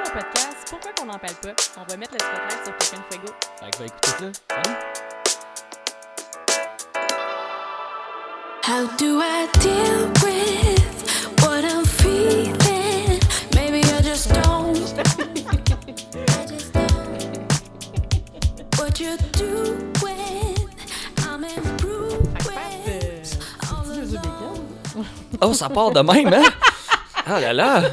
au podcast Pourquoi qu'on n'en parle pas? On va mettre le spotlight sur Pepe Fuego. Fait que va écouter ça. Salut! How do I deal with what I'm feeling? Maybe I just don't. I just don't. What you doing? I'm improving. All alone. Oh, ça part de même, hein? Ah là là!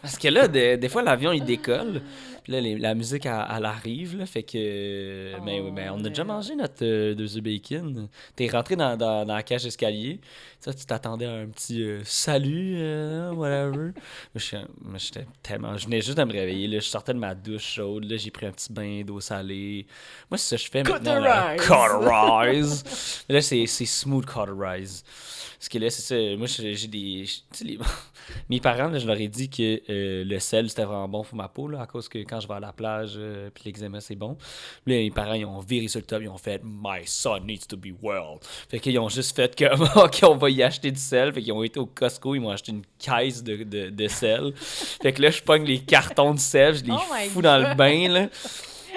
Parce que là, des fois, l'avion, il décolle. Puis là, la musique, elle arrive, là. Fait que... Mais on a déjà mangé notre 2 œufs bacon. T'es rentré dans la cage d'escalier. Tu t'attendais à un petit salut, whatever. Moi, j'étais tellement... Je venais juste de me réveiller, là. Je sortais de ma douche chaude, là. J'ai pris un petit bain d'eau salée. Moi, c'est ça que je fais maintenant. Là. Cauterize! Là, c'est smooth cauterize. Parce que là, c'est ça. Moi, j'ai des... Tu sais, mes parents, là, je leur ai dit que le sel, c'était vraiment bon pour ma peau, là, à cause que quand je vais à la plage, puis l'eczéma, c'est bon. Puis là, mes parents, ils ont viré sur le top, ils ont fait « My son needs to be well ». Fait qu'ils ont juste fait comme « OK, on va y acheter du sel ». Fait qu'ils ont été au Costco, ils m'ont acheté une caisse de sel. Fait que là, je pogne les cartons de sel, je les fous dans le bain, là.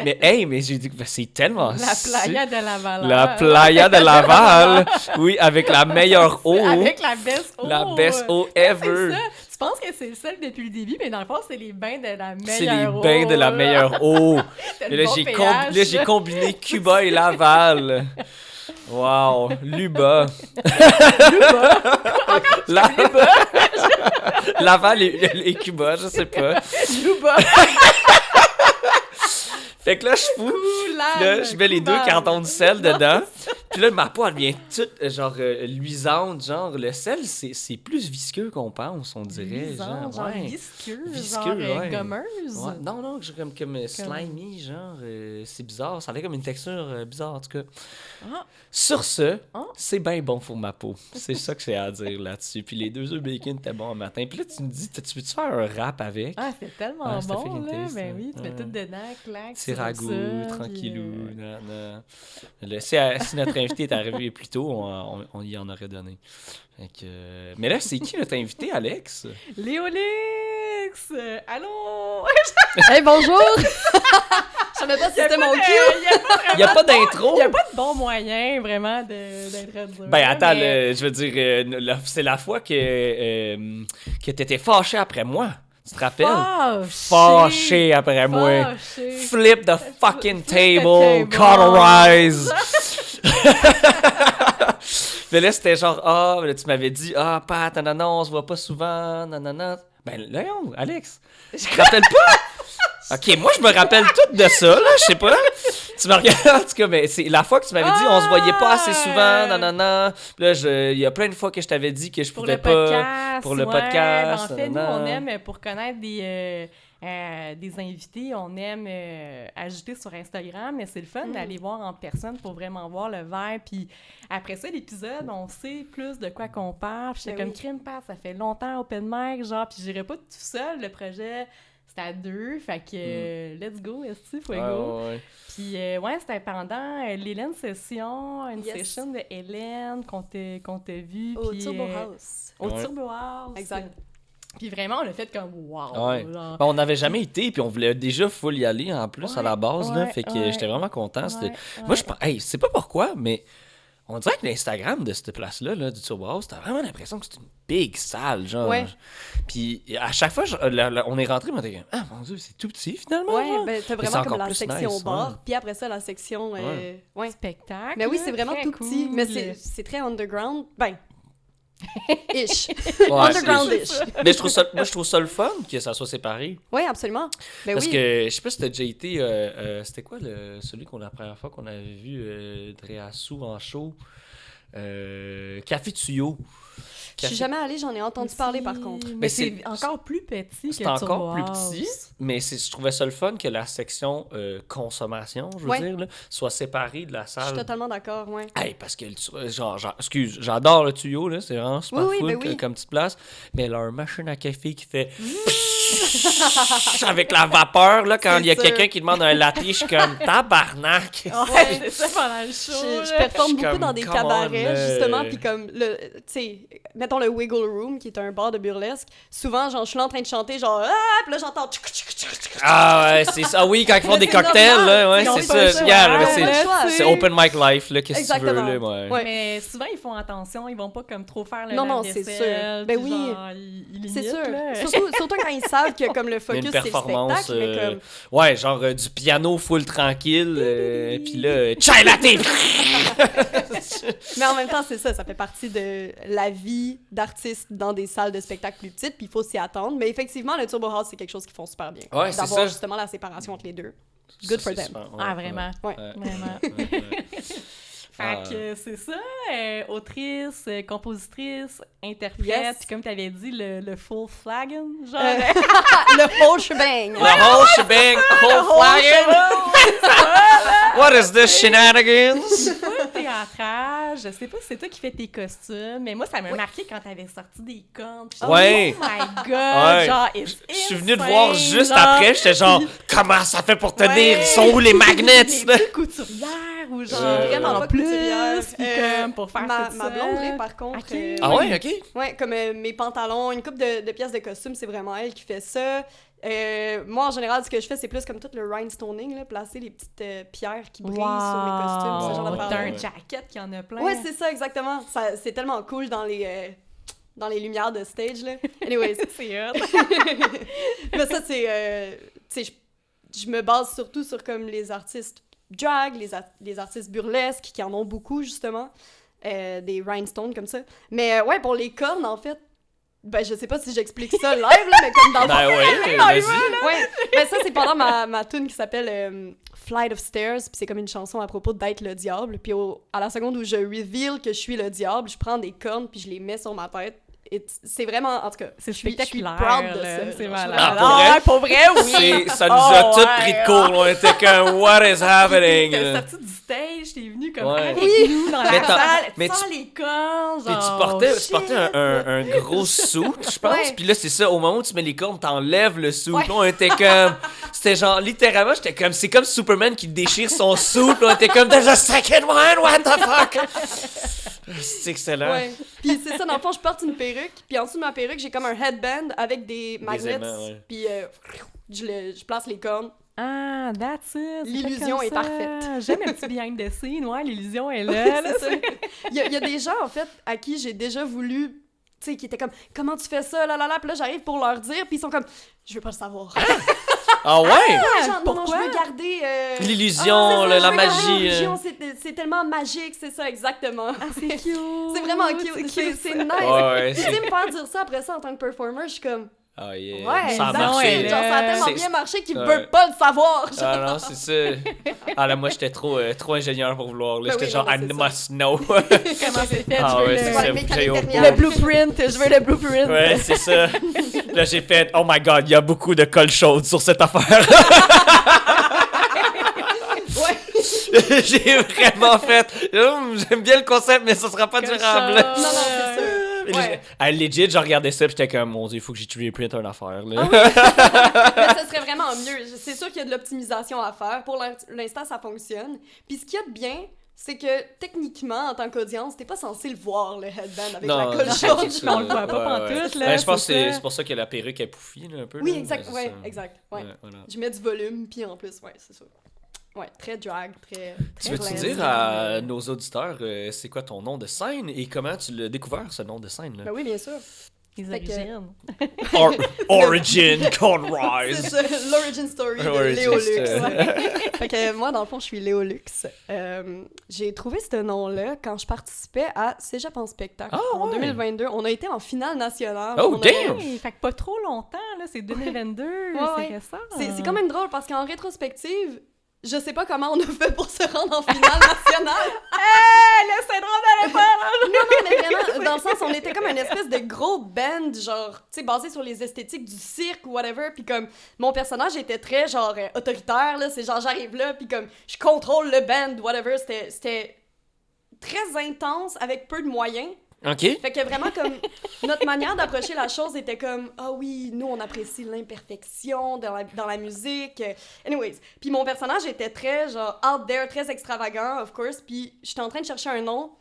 Mais hey, mais j'ai dit que c'est tellement... La playa de Laval. La playa de Laval, oui, avec la meilleure eau. Avec la best eau. La best eau ever. C'est ça. Tu penses que c'est le seul depuis le début, mais dans le fond, c'est les bains de la meilleure eau. C'est les bains de la meilleure eau. Et là, j'ai combiné Cuba et Laval. Wow, Luba. Luba? Laval et Cuba, je sais pas. Luba. Fait que là, je fous. Là, je mets les 2 cartons de sel dedans. Puis là, ma peau, elle devient toute, genre, luisante. Genre, le sel, c'est plus visqueux qu'on pense, on dirait. Luisante, genre ouais. visqueux, Visqueux, genre ouais. gommeuse. Ouais. Non, comme slimy, genre, c'est bizarre. Ça avait comme une texture bizarre, en tout cas. Ah. Sur ce, Ah. c'est bien bon pour ma peau. C'est ça que j'ai à dire là-dessus. Puis les 2 œufs bacon étaient bons le matin. Puis là, tu me dis, tu veux-tu faire un rap avec? Ah, c'est tellement Ah, c'était bon, fucking là. taste, Ben oui, tu mets ouais. tout dedans, clac. Petit ragoût, ça, tranquillou. puis, Nan. Là, si notre invité est arrivé plus tôt, on y en aurait donné. Fait que, mais là, c'est qui notre invité, Alex? Léolix! Allô? Hey, bonjour! Je savais pas si c'était mon cue. Il n'y a pas d'intro? Il n'y a pas de bon moyen, vraiment, d'introduire. Ben, attends, mais... je veux dire, c'est la fois que t'étais fâché après moi. Tu te rappelles? Fâché après moi. Flip the fucking table. Cauterize. Mais là, c'était genre, là, tu m'avais dit, Pat, nanana, on se voit pas souvent, nanana. Ben, là, Alex, tu te rappelles pas? Ok, moi, je me rappelle tout de ça, là, je sais pas. Tu me regardes, en tout cas, mais c'est la fois que tu m'avais dit, on se voyait pas assez souvent, nanana. Puis là, il y a plein de fois que je t'avais dit que je pouvais pas. Pour le podcast. En fait, nous, on aime, pour connaître des invités, on aime ajouter sur Instagram, mais c'est le fun d'aller voir en personne pour vraiment voir le verre. Puis après ça, l'épisode, on sait plus de quoi qu'on parle. Puis j'étais comme crime pass, ça fait longtemps open mic, genre, puis j'irais pas tout seul, le projet. C'était à 2, fait que let's go, est-ce que fuego? Ouais. Puis c'était pendant l'Hélène Session, une session de Hélène qu'on t'a vu. Au puis, Turbo House. Au Turbo House. Exact. Puis vraiment, on a fait comme wow. Ouais. Genre. Ben, on n'avait jamais été, puis on voulait déjà full y aller en plus à la base, là. Fait que j'étais vraiment content. Moi, je pense, je sais pas pourquoi, mais on dirait que l'Instagram de cette place-là, là, du Turbo House, t'as vraiment l'impression que c'est une big salle, genre. Ouais. Puis à chaque fois, on est rentré, on était comme, mon Dieu, c'est tout petit finalement. Ouais, genre. ben t'as Mais c'est vraiment comme encore la plus section nice, bar, ouais. puis après ça, la section... ouais. Spectacle. Mais oui, là, c'est vraiment très tout petit, cool. mais c'est très underground. Ben, ish. Ouais, Underground-ish. Mais je trouve ça le fun que ça soit séparé. Oui, absolument. Ben Parce oui. que, je sais pas si t'as déjà été, c'était quoi celui la première fois qu'on avait vu Dreassou en show? Café Tuyau. Je suis jamais allée, j'en ai entendu parler par contre. Mais Mais c'est c'est- encore plus petit que C'est encore plus Turbo House. petit, mais je trouvais ça le fun que la section consommation, je veux Ouais. dire, là, soit séparée de la Je suis salle. totalement d'accord, ouais. Hey, parce que, excuse, j'adore le tuyau, là, c'est vraiment super Oui, cool ben oui. comme petite place, mais leur machine à café qui fait avec la vapeur, là, quand C'est il y a ça. quelqu'un qui demande un latte, je suis comme tabarnak. Ouais, c'est ça pendant le show. Je là. performe Je suis beaucoup comme, dans des come on, cabarets, justement, puis comme, tu sais, mettons le Wiggle Room, qui est un bar de burlesque, souvent, genre, je suis là en train de chanter, genre, puis là, j'entends... Ah ouais, c'est ça. Ah oui, quand ils font Mais des c'est cocktails, normal, là, ouais, ils ont c'est pas ça. le choix, Regarde, là, ouais, c'est- pas le choix. c'est open mic life, là, qu'est-ce que tu veux, Exactement. là, ouais. Ouais. Mais souvent, ils font attention, ils vont pas comme trop faire le Non, c'est lave-vaisselle, sûr. Ben puis oui. genre, ils C'est limitent, sûr. là. Surtout quand ils savent que, comme, le Il y a focus, une c'est le performance, spectacle, mais comme... ouais, genre du piano full tranquille, puis là, chai latte! Mais en même temps, c'est ça fait partie de la vie d'artiste dans des salles de spectacle plus petites, puis il faut s'y attendre. Mais effectivement, le Turbo House, c'est quelque chose qu'ils font super bien. Ouais, c'est D'avoir ça. justement la séparation entre les deux. Good for them. Ah, vraiment? Ouais. Vraiment. Fait Ah. que c'est ça, autrice, compositrice, interprète, Yes. puis comme tu avais dit, le full flagon, genre. Le full shebang! The whole shebang, whole flagon! What is this shenanigans? Pas théâtrage, je sais pas si c'est toi qui fais tes costumes, mais moi ça m'a marqué quand t'avais sorti des cornes. Puis j'étais, Ouais. Oh my god, Ouais. genre, it's Je suis venu te insane, voir juste genre. après, j'étais genre, comment ça fait pour tenir? Ouais. Ils sont où les magnets? Des là? petites couturières ou genre Vraiment en pas plus, couturière. puis comme pour faire ma tout ma ça. blonde l'est, par contre. Ok. Ah ouais, ok. Ouais, comme mes pantalons, une coupe de pièces de costume, c'est vraiment elle qui fait ça. Moi, en général, ce que je fais, c'est plus comme tout le rhinestoning, là, placer les petites pierres qui brillent sur mes costumes, ce genre Wow. de T'as Ouais. un jacket qui en a plein. Ouais, c'est ça, exactement. C'est tellement cool dans les lumières de stage, là. Anyways. c'est hot. Mais ça, c'est... tu sais, je me base surtout sur comme les artistes drag, les artistes burlesques, qui en ont beaucoup, justement. Des rhinestones comme ça. Mais ouais, pour les cornes, en fait, ben, je sais pas si j'explique ça live, là, mais comme dans le Ben ouais, vas-y. Ouais, mais ça, c'est pendant ma tune qui s'appelle Flight of Stairs, puis c'est comme une chanson à propos d'être le diable. Puis à la seconde où je reveal que je suis le diable, je prends des cornes puis je les mets sur ma tête. Et c'est vraiment, en tout cas, C'est je suis spectaculaire, proud de là, ça. c'est genre, malade. Ah, pour vrai? ouais, pour vrai, oui. Ça nous a Oh, tous ouais, pris de court, là. On était comme, what is happening? T'es là? sorti du stage, t'es venu comme Ouais. avec Oui. nous dans la Mais t'as- salle, mais tu sors les cornes, Puis genre... tu portais un gros suit, je pense. Ouais. Puis là, c'est ça, au moment où tu mets les cornes, t'enlèves le suit. Là, on était comme... C'était genre, littéralement, j'étais comme... C'est comme Superman qui déchire son suit. Là, on était comme, there's a second one, what the fuck? C'est excellent. Ouais. Puis c'est ça, dans le fond, je porte une perruque, puis en dessous de ma perruque, j'ai comme un headband avec des magnets, aimants, ouais. puis je place les cornes. Ah, that's it. c'est L'illusion fait est comme ça. parfaite. J'aime un petit behind the scene, ouais, l'illusion est là. là, C'est ça. Il y a des gens, en fait, à qui j'ai déjà voulu, tu sais, qui étaient comme, comment tu fais ça, là, là, là, puis là, j'arrive pour leur dire, puis ils sont comme, je veux pas le savoir. Ah ouais? Genre, non, non, je pourquoi? veux garder... L'illusion, c'est ça, la je veux garder magie. l'illusion, c'est tellement magique, c'est ça, exactement. C'est cute. C'est vraiment cute, c'est nice. Ouais, Tu sais, me faire dire ça après ça en tant que performer, je suis comme, Ah yeah. ouais, Ça a non, marché. elle- genre, ça a tellement C'est- bien marché qu'ils Ouais. veulent pas le savoir. genre. Ah non, c'est ça. Ah là, moi, j'étais trop ingénieur pour vouloir. Là. Ben J'étais oui, genre, non, I c'est must know. Comment c'est fait, Ah je veux ouais, le... c'est Ouais, ça. mes j'ai au- caractères. Le blueprint, je veux le blueprint. Ouais, c'est ça. Là, j'ai fait, oh my god, il y a beaucoup de colle chaude sur cette affaire. Ouais. J'ai vraiment fait, j'aime bien le concept, mais ça sera pas durable. Non, non, c'est sûr. Ouais. Legit, je regardais ça, puis j'étais comme, mon dieu, il faut que j'ai reprint une affaire. Là. Mais ça serait vraiment mieux. C'est sûr qu'il y a de l'optimisation à faire. Pour l'instant, ça fonctionne. Puis ce qu'il y a de bien, c'est que techniquement, en tant qu'audience, t'es pas censé le voir, le headband avec la colle chaude. Mais on le voit pas pantoute, là, Ouais, je pense que c'est ça. c'est pour ça que la perruque est pouffie, là, un peu. Oui, là. exact. Ouais, Ouais, c'est ça. exact. Ouais. Voilà. Je mets du volume, puis en plus, ouais, c'est ça. Ouais, très drag, très. Tu veux-tu dire à nos auditeurs, c'est quoi ton nom de scène et comment tu l'as découvert, ce nom de scène? Ben Là? oui, bien sûr. Les Fait que- origines. Origin C'est Conrise! ça, l'origin story de Origin Léolux. story. Ouais. Fait que moi, dans le fond, je suis Léolux. J'ai trouvé ce nom-là quand je participais à Cégep en spectacle Ah, en ouais. 2022. On a été en finale nationale. Oh, On a- damn! Hey, fait que pas trop longtemps, là, c'est 2022, Ouais. c'est récent. C'est quand même drôle parce qu'en rétrospective, je sais pas comment on a fait pour se rendre en finale nationale. le syndrome de l'épaule! Non, mais vraiment, dans le sens, on était comme une espèce de gros band, genre, tu sais, basé sur les esthétiques du cirque ou whatever, puis comme, mon personnage était très, genre, autoritaire, là, c'est genre, j'arrive là, puis comme, je contrôle le band, whatever, c'était très intense, avec peu de moyens, OK. Fait que vraiment, comme, notre manière d'approcher la chose était comme, ah oui, nous, on apprécie l'imperfection dans la musique. Anyways. Puis mon personnage était très, genre, out there, très extravagant, of course. Puis j'étais en train de chercher un nom.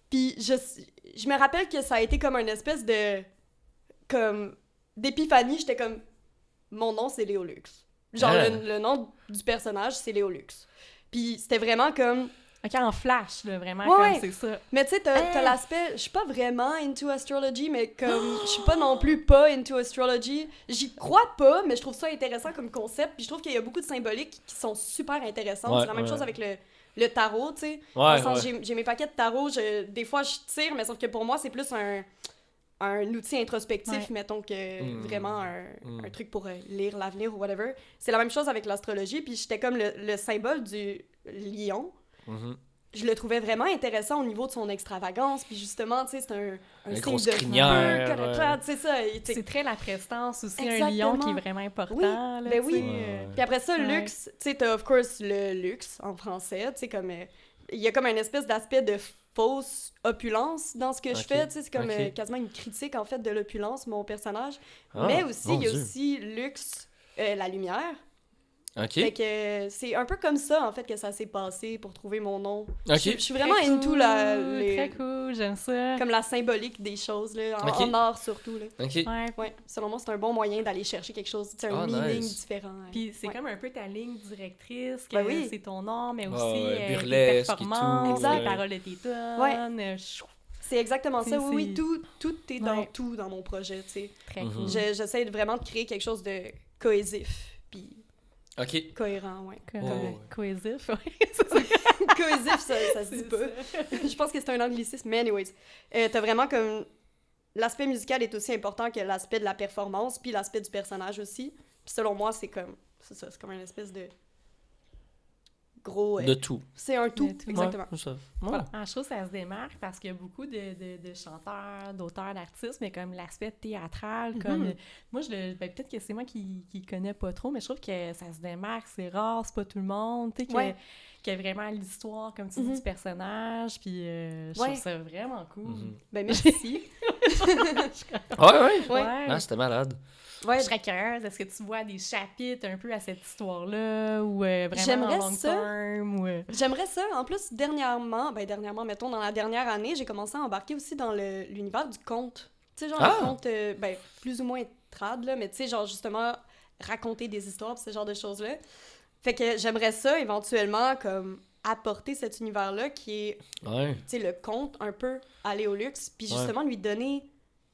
Puis je me rappelle que ça a été comme une espèce de, comme, d'épiphanie. J'étais comme, mon nom, c'est Léolux. Genre, le nom du personnage, c'est Léolux. Puis c'était vraiment comme... OK, en flash, là, vraiment, Ouais, comme c'est ça. Mais tu sais, t'as l'aspect... Je suis pas vraiment into astrology, mais comme... Je suis pas non plus pas into astrology. J'y crois pas, mais je trouve ça intéressant comme concept. Puis je trouve qu'il y a beaucoup de symboliques qui sont super intéressantes. C'est la même chose avec le tarot, tu sais. Dans le sens, j'ai mes paquets de tarot. Des fois, je tire, mais sauf que pour moi, c'est plus un outil introspectif, mettons, que vraiment un truc pour lire l'avenir ou whatever. C'est la même chose avec l'astrologie. Puis j'étais comme le symbole du lion. Je le trouvais vraiment intéressant au niveau de son extravagance, puis justement, tu sais, c'est un signe grosse de crinière, feu, tu sais ça. C'est très la prestance aussi, Exactement. un lion qui est vraiment important. Oui, là, ben oui. tu sais, Puis après ça, luxe, tu sais, t'as of course le luxe en français, tu sais, comme... Il y a comme une espèce d'aspect de fausse opulence dans ce que je fais, tu sais, c'est comme quasiment une critique, en fait, de l'opulence, mon personnage. Mais aussi, il y a aussi luxe, la lumière. OK. Fait que c'est un peu comme ça, en fait, que ça s'est passé pour trouver mon nom. OK. Je suis vraiment très into Très cool, j'aime ça. comme la symbolique des choses, là, en art surtout. Là. OK. Ouais, selon moi, c'est un bon moyen d'aller chercher quelque chose, un meaning nice. différent. Puis c'est comme un peu ta ligne directrice, que Ben oui. c'est ton nom, mais aussi tes burlesque et tout. performances, Exact. les paroles de tes tonnes. Ouais. C'est exactement ça, oui, tout est dans Ouais. tout dans mon projet, tu sais. Très cool. J'essaie vraiment de créer quelque chose de cohésif, puis OK. cohérent, ouais. Cohésif, ouais. Cohésif, ça se dit pas. Je pense que c'est un anglicisme, mais anyways. T'as vraiment comme... L'aspect musical est aussi important que l'aspect de la performance, puis l'aspect du personnage aussi. Puis selon moi, c'est comme... C'est ça, c'est comme une espèce de... Gros... De tout. C'est un tout, De tout. exactement. Ouais, ça. Voilà. Ah, je trouve que ça se démarque parce qu'il y a beaucoup de chanteurs, d'auteurs, d'artistes, mais comme l'aspect théâtral, comme... Moi, peut-être que c'est moi qui connais pas trop, mais je trouve que ça se démarque, c'est rare, c'est pas tout le monde, tu sais, qu'il y a vraiment l'histoire, comme tu dis, du personnage, puis je trouve ça vraiment cool. Ben merci. Ouais. Ouais. Ah, c'était malade. Ouais, Je serais curieuse, est-ce que tu vois des chapitres un peu à cette histoire-là, ou vraiment J'aimerais en long ça. terme, ou... J'aimerais ça. En plus, dernièrement, mettons, dans la dernière année, j'ai commencé à embarquer aussi dans l'univers du conte. Tu sais, genre le conte, plus ou moins trad, là, mais tu sais, genre justement, raconter des histoires, pis ce genre de choses-là. Fait que j'aimerais ça, éventuellement, comme apporter cet univers-là qui est, tu sais, le conte un peu à Léolux, puis justement lui donner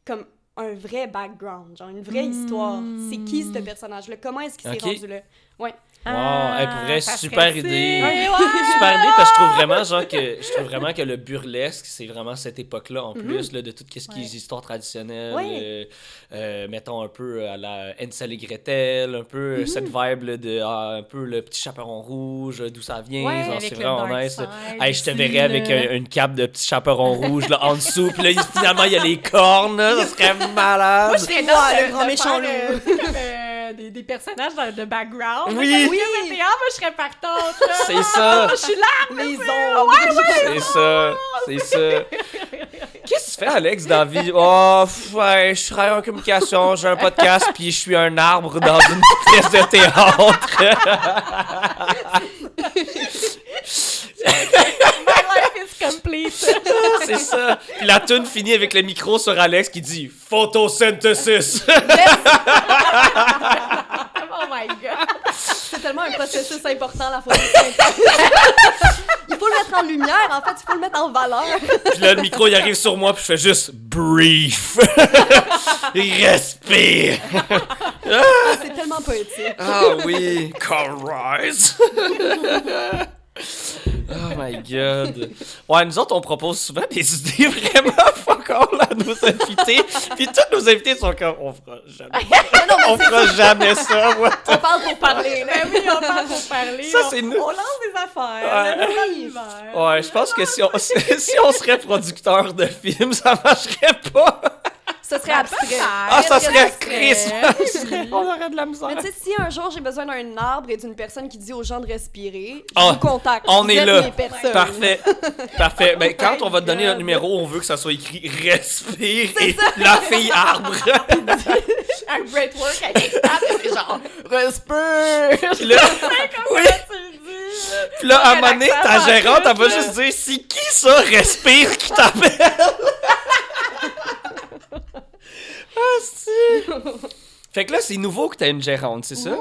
comme un vrai background, genre une vraie histoire. C'est qui ce personnage-là? Comment est-ce qu'il s'est rendu là? Ouais. Wow, elle pourrait ça super serait idée. sick. Super idée parce que je trouve vraiment que le burlesque, c'est vraiment cette époque-là en plus là, de tout ce qui est histoires traditionnelles, mettons un peu à la Hansel et Gretel, un peu cette vibe là, de un peu le petit chaperon rouge, d'où ça vient, genre, avec c'est le vraiment dark nice. side Hey, je te aussi, verrais avec là. une cape de petit chaperon rouge là, en dessous, puis là finalement il y a les cornes, là, ça serait malade. Moi, je serais le grand méchant loup. Des personnages de background. Oui. Là, comme pièce de théâtre, moi, je serais partante. Là. C'est ça. Je suis là. Les ombres! C'est ça, c'est ça. Qu'est-ce que tu fais, Alex, dans la vie? Oh, ouais, je travaille en communication, j'ai un podcast, puis je suis un arbre dans une pièce de théâtre. My life is complete. C'est ça. Puis la tune finit avec le micro sur Alex qui dit « Photosynthesis ». Oh my God. C'est tellement un processus important, la photosynthèse. Il faut le mettre en lumière, en fait, il faut le mettre en valeur. Puis là, le micro, il arrive sur moi, puis je fais juste « Brief ». Respire. C'est tellement poétique. Ah oui, Carl Rise. Oh my God. Ouais, nous autres, on propose souvent des idées vraiment fuck all à nos invités. Puis tous nos invités sont comme, on fera jamais ça. What the- On parle pour parler, là. Ben oui, on parle pour parler. Ça, c'est nous. On lance des affaires. Ouais. On lance l'univers. Ouais, je pense que si on serait producteur de films, ça marcherait pas. Ce serait abstrait. Ah, ça serait Chris! abstrait. On aurait de la misère. Mais tu sais, si un jour j'ai besoin d'un arbre et d'une personne qui dit aux gens de respirer, je Ah, vous contacte. on Vous est êtes là. mes personnes. Parfait. Parfait. Ben, quand my on va te donner God. notre numéro, on veut que ça soit écrit respire et la fille arbre. Un breathwork avec des tables, c'est genre respire. Puis là, oui. Tu le dis. Puis là, à un Un moment donné, accent ta en gérante, elle va plus, là. juste dire c'est qui ça respire qui t'appelle? Ah, si. Fait que là, c'est nouveau que t'as une gérante, c'est ça?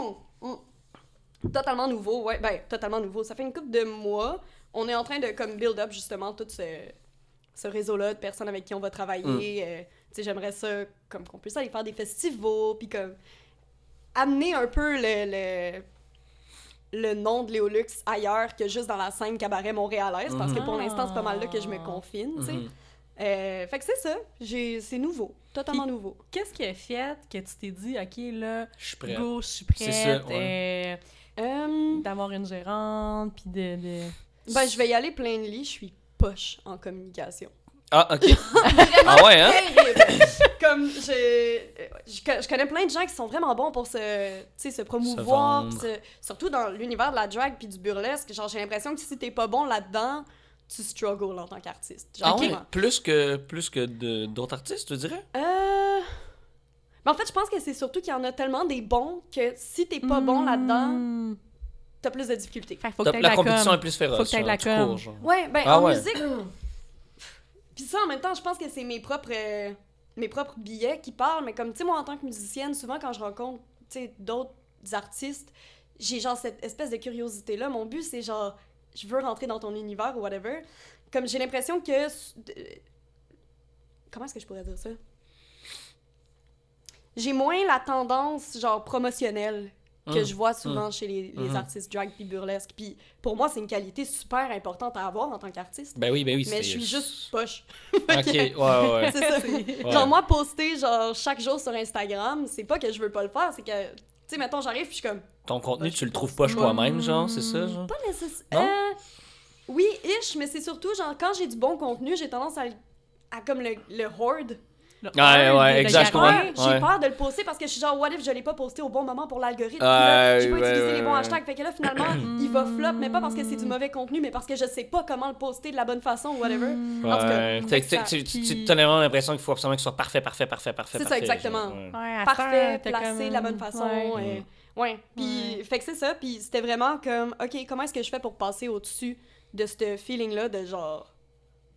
Totalement nouveau, ouais. Ben, totalement nouveau. Ça fait une couple de mois. On est en train de comme build up justement tout ce réseau-là de personnes avec qui on va travailler. Tu sais, j'aimerais ça comme qu'on puisse aller faire des festivals, puis comme amener un peu le nom de Léolux ailleurs que juste dans la scène cabaret montréalaise, parce que pour l'instant, c'est pas mal là que je me confine, tu sais. Fait que c'est ça. C'est nouveau. Totalement Puis- nouveau. Qu'est-ce qui a fait que tu t'es dit, OK, là, Je suis prête. go, je suis prête, C'est ça, ouais. d'avoir une gérante, puis de... Ben, je vais y aller plainly. Je suis poche en communication. Ah, ok. Ah ouais, hein? Terrible. Comme je connais plein de gens qui sont vraiment bons pour se promouvoir, vendre. surtout dans l'univers de la drag puis du burlesque. Genre, j'ai l'impression que si t'es pas bon là-dedans, tu struggles en tant qu'artiste. Genre, Ah ouais? vraiment. Plus que d'autres artistes, tu dirais? Mais en fait, je pense que c'est surtout qu'il y en a tellement des bons que si t'es pas bon là-dedans, Hmm. t'as plus de difficultés. Fait qu'il faut que t'aies La la compétition com. est plus féroce. Faut que t'aies de la tu com. cours, genre. Ouais, ben Ah en ouais. musique. Puis ça, en même temps, je pense que c'est mes propres billets qui parlent. Mais comme, tu sais, moi, en tant que musicienne, souvent, quand je rencontre, tu sais, d'autres artistes, j'ai genre cette espèce de curiosité-là. Mon but, c'est genre, je veux rentrer dans ton univers ou whatever. Comme, j'ai l'impression que... Comment est-ce que je pourrais dire ça? J'ai moins la tendance, genre, promotionnelle que je vois souvent chez les artistes drag puis burlesque. Puis pour moi, c'est une qualité super importante à avoir en tant qu'artiste. Ben oui. Mais c'est- je suis juste poche. Ok, ouais. C'est ça. Genre, moi, poster, genre, chaque jour sur Instagram, c'est pas que je veux pas le faire, c'est que, tu sais, mettons, j'arrive puis je suis comme, Ton contenu, Ben, tu le je trouves pense pas toi-même, genre, c'est ça, genre? pas nécessaire. Non? Oui, mais c'est surtout, genre, quand j'ai du bon contenu, j'ai tendance à comme le hoard. Ouais, exact, je comprends. Ouais, j'ai Ouais. peur de le poster parce que je suis genre, what if je l'ai pas posté au bon moment pour l'algorithme? Puis Ouais, là, j'ai pas ouais, utilisé les bons ouais. hashtags. Fait que là, finalement, il va flop, mais pas parce que c'est du mauvais contenu, mais parce que je sais pas comment le poster de la bonne façon ou whatever. En tout cas, Ouais. Fait que ça- tu as vraiment l'impression qu'il faut absolument que ce soit parfait. C'est ça, exactement. genre, ouais. Ouais, à parfait, cette heure, t'as placé comme- de la bonne façon. Ouais. Ouais. Puis, fait que c'est ça. Puis c'était vraiment comme, OK, comment est-ce que je fais pour passer au-dessus de ce feeling-là de genre,